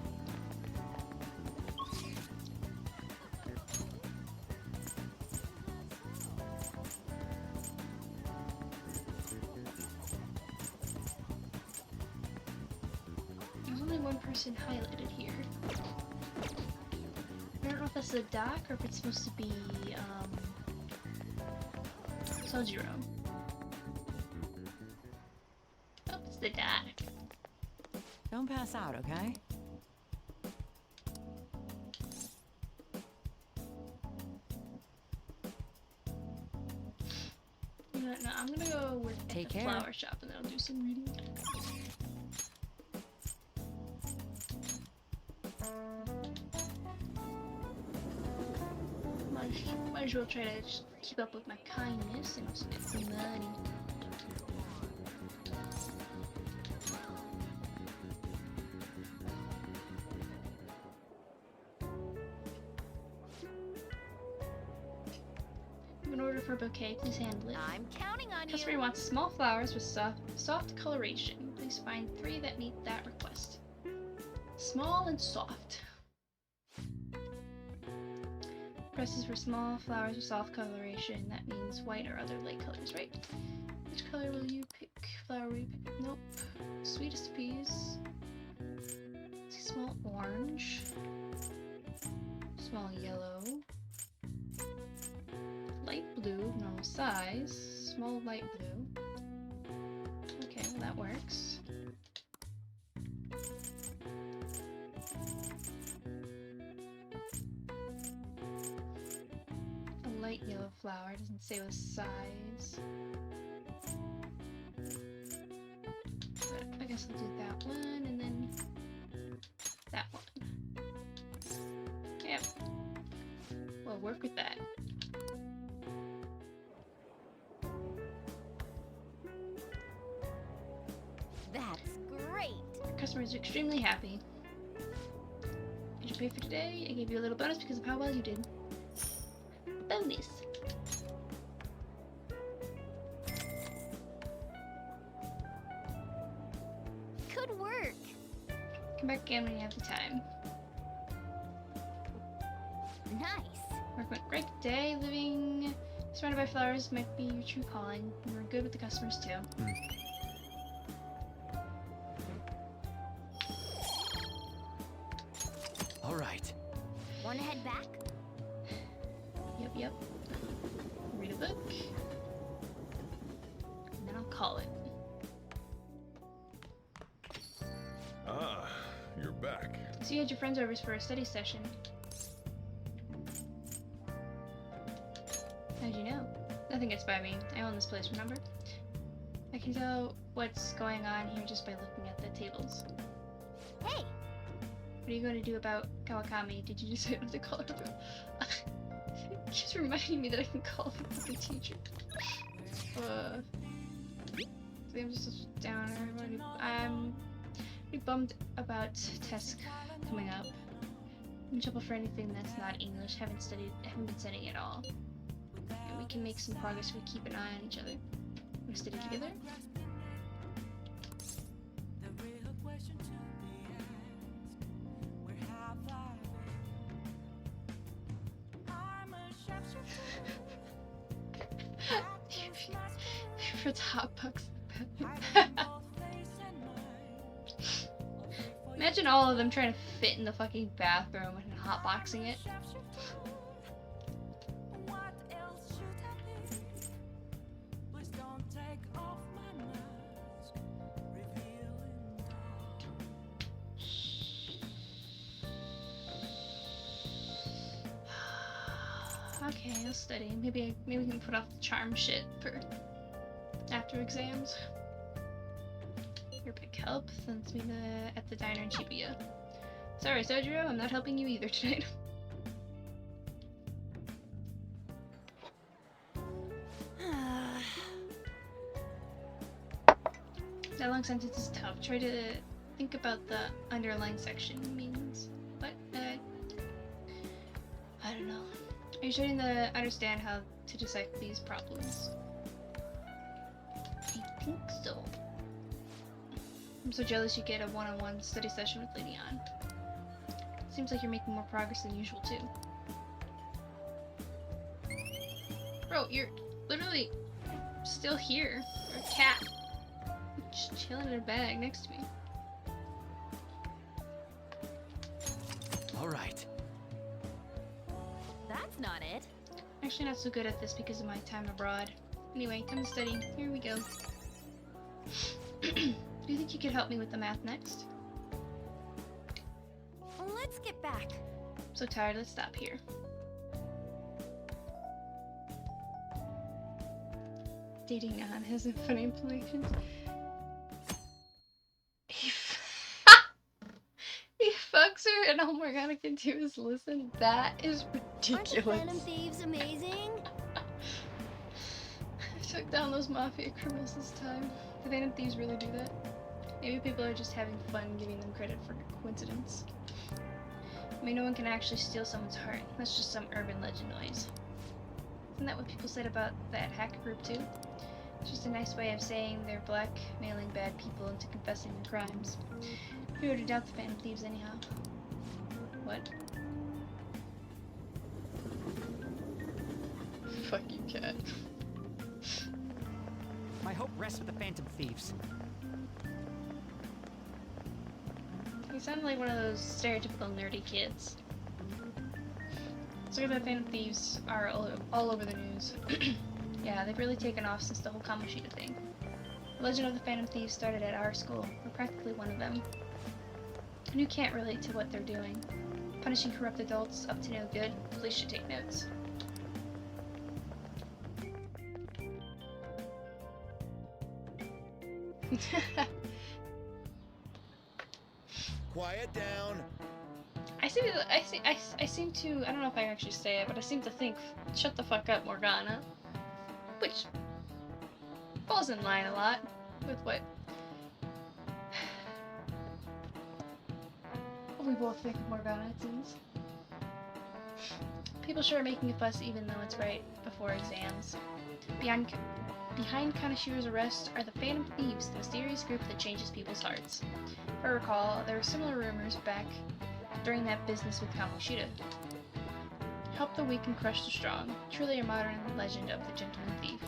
One person highlighted here. I don't know if that's the doc or if it's supposed to be Sojiro. Oh, it's the doc. Don't pass out, okay? No, I'm gonna go work at the flower shop and then I'll do some reading. Might as well try to just keep up with my kindness and also get some money. an order for a bouquet. Please handle it. I'm counting on Customer you. wants small flowers with soft coloration. Please find 3 that meet that request. Small and soft. Request is for small flowers with soft coloration. That means white or other light colors, right? Which color will you pick? Flower will you pick? Nope. Sweetest peas. Small orange. Small yellow. Light blue, normal size. Small light blue. Okay, well that works. A light yellow flower, doesn't say what size. But I guess I'll do that one and then that one. Yep. We'll work with that. That's great. Our customer is extremely happy. Did you pay for today? I gave you a little bonus because of how well you did. Bonus. Good work. Come back again when you have the time. Nice. Work went great today. Living surrounded by flowers might be your true calling. You were good with the customers too. All right. Wanna head back? Yep. Read a book. And then I'll call it. Ah, you're back. So you had your friends over for a study session. How'd you know? Nothing gets by me. I own this place, remember? I can tell what's going on here just by looking at the tables. Hey! What are you going to do about Kawakami? Did you decide what to call her? It keeps reminding me that I can call her the teacher. I'm just down. I'm pretty bummed about tests coming up. I'm in trouble for anything that's not English. Haven't been studying at all. And we can make some progress if we keep an eye on each other. We study together. For the hot bugs. Imagine all of them trying to fit in the fucking bathroom and hotboxing it. Okay, I'll study. Maybe we can put off the charm shit for after exams. Your pick help sends me at the diner in Shibuya. Sorry, Sojiro, I'm not helping you either tonight. That long sentence is tough. Try to think about the underlying section means. What? I don't know. Are you trying to understand how to dissect these problems? I think so. I'm so jealous you get a one-on-one study session with Lady Ann. Seems like you're making more progress than usual too. Bro, you're literally still here. You're a cat. Just chilling in a bag next to me. All right. That's not it. Actually not so good at this because of my time abroad. Anyway, time to study. Here we go. Do you think you could help me with the math next? Let's get back. I'm so tired, let's stop here. Dating Ann hasn't funny implications. He fucks her and all Morgana can do is listen. That is ridiculous. Aren't the Phantom Thieves amazing? I took down those mafia criminals this time. The Phantom Thieves really do that? Maybe people are just having fun giving them credit for coincidence. I mean, no one can actually steal someone's heart. That's just some urban legend noise. Isn't that what people said about that hacker group too? It's just a nice way of saying they're blackmailing bad people into confessing their crimes. Who would doubt the Phantom Thieves anyhow? What? Fuck you, cat. My hope rests with the Phantom Thieves. You sound like one of those stereotypical nerdy kids. So the Phantom Thieves are all over the news. Yeah, they've really taken off since the whole Kamoshida thing. The legend of the Phantom Thieves started at our school. We're practically one of them. And you can't relate to what they're doing. Punishing corrupt adults up to no good. Police should take notes. Quiet down. I seem to, I don't know if I can actually say it, but I seem to think, shut the fuck up, Morgana. Which falls in line a lot with what we both think of Morgana, it seems. People sure are making a fuss even though it's right before exams. Behind Kanashiro's arrest are the Phantom Thieves, the mysterious group that changes people's hearts. If I recall, there were similar rumors back during that business with Kamoshida. Help the weak and crush the strong. Truly a modern legend of the Gentleman Thief.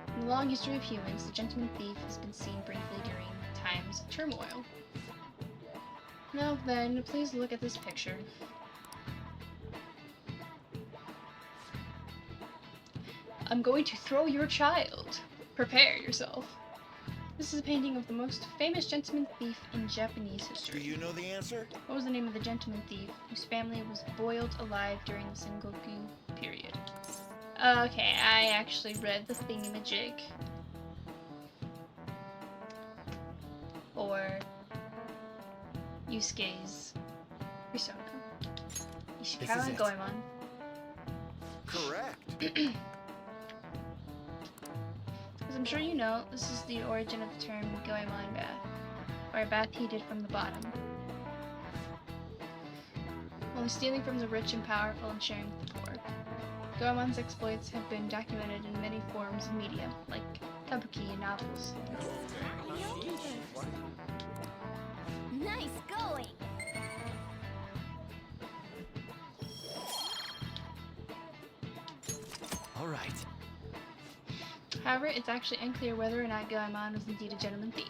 In the long history of humans, the Gentleman Thief has been seen briefly during times of turmoil. Now then, please look at this picture. I'm going to throw your child. Prepare yourself. This is a painting of the most famous gentleman thief in Japanese history. Do you know the answer? What was the name of the gentleman thief whose family was boiled alive during the Sengoku period? Okay, I actually read the thingamajig. Or Yusuke's Persona. Ishikawa Goemon. Correct. As I'm sure you know, this is the origin of the term Goemon bath, or a bath heated from the bottom. Only stealing from the rich and powerful and sharing with the poor. Goemon's exploits have been documented in many forms of media, like kabuki and novels. Nice going! All right. However, it's actually unclear whether or not Goemon was indeed a gentleman thief.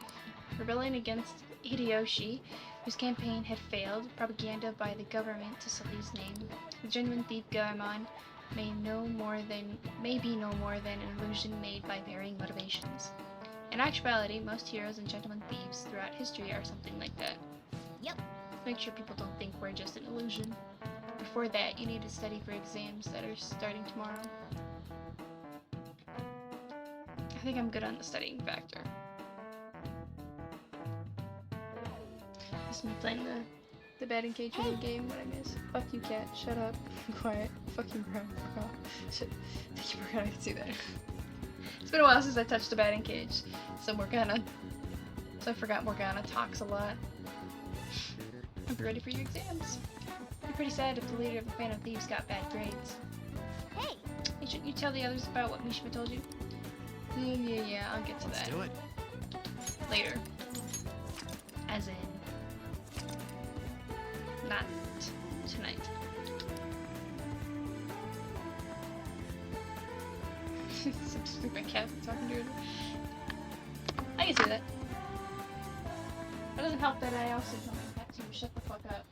Rebelling against Hideyoshi, whose campaign had failed, propaganda by the government to sully his name. The genuine thief Goemon may be no more than an illusion made by varying motivations. In actuality, most heroes and gentleman thieves throughout history are something like that. Yep. Let's make sure people don't think we're just an illusion. Before that, you need to study for exams that are starting tomorrow. I think I'm good on the studying factor. This is me playing the batting cage in the game. What I miss. Fuck you, cat. Shut up. Quiet. Fucking crap. Shit. Thank you, Morgana. I can see that. It's been a while since I touched the batting cage. So I forgot Morgana talks a lot. I'll be ready for your exams. It'd be pretty sad if the leader of the Phantom Thieves got bad grades. Hey! Shouldn't you tell the others about what Mishima told you? Yeah, I'll get to that. Let's do it. Later. As in... not tonight. My cat talking to her. I can see that. It doesn't help that I also tell my cat to shut the fuck up.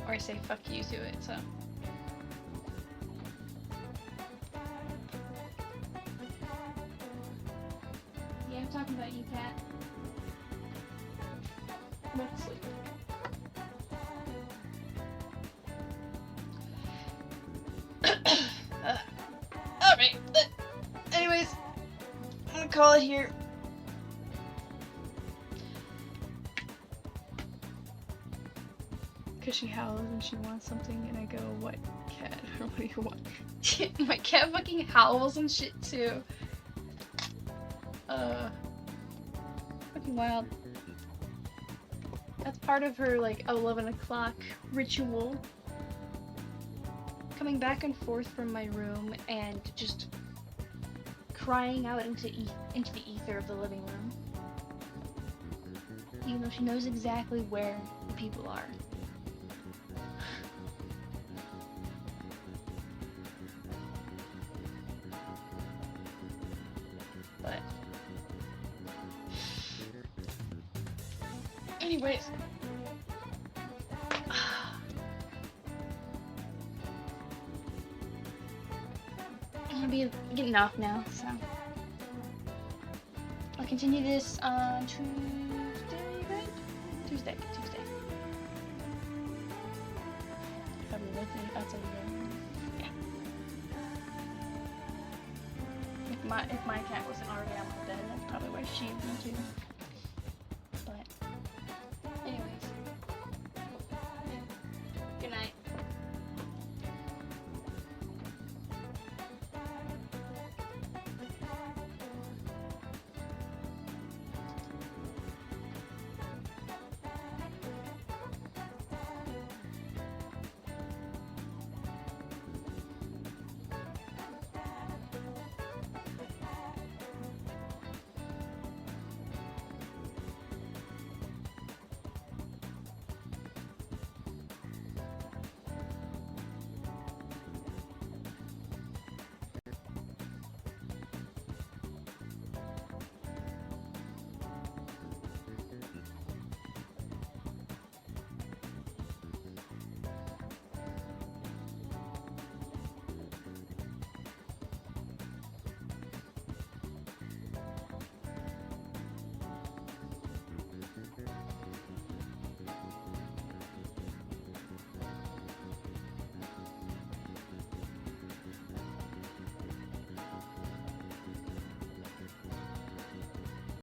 Or I say fuck you to it, so... Yeah, I'm talking about you, cat. I'm about to sleep. Alright, anyways, I'm gonna call it here. Cause she howls and she wants something and I go, what, cat? What do you want? My cat fucking howls and shit too. Fucking wild. That's part of her, like, 11 o'clock ritual. coming back and forth from my room and just crying out into the ether of the living room. Even though she knows exactly where the people are. But anyways, I'm gonna be getting off now, so I'll continue this on Tuesday, right? Tuesday. Probably with me outside of the room. Yeah. If my cat wasn't already out of bed, that's probably why she's in too.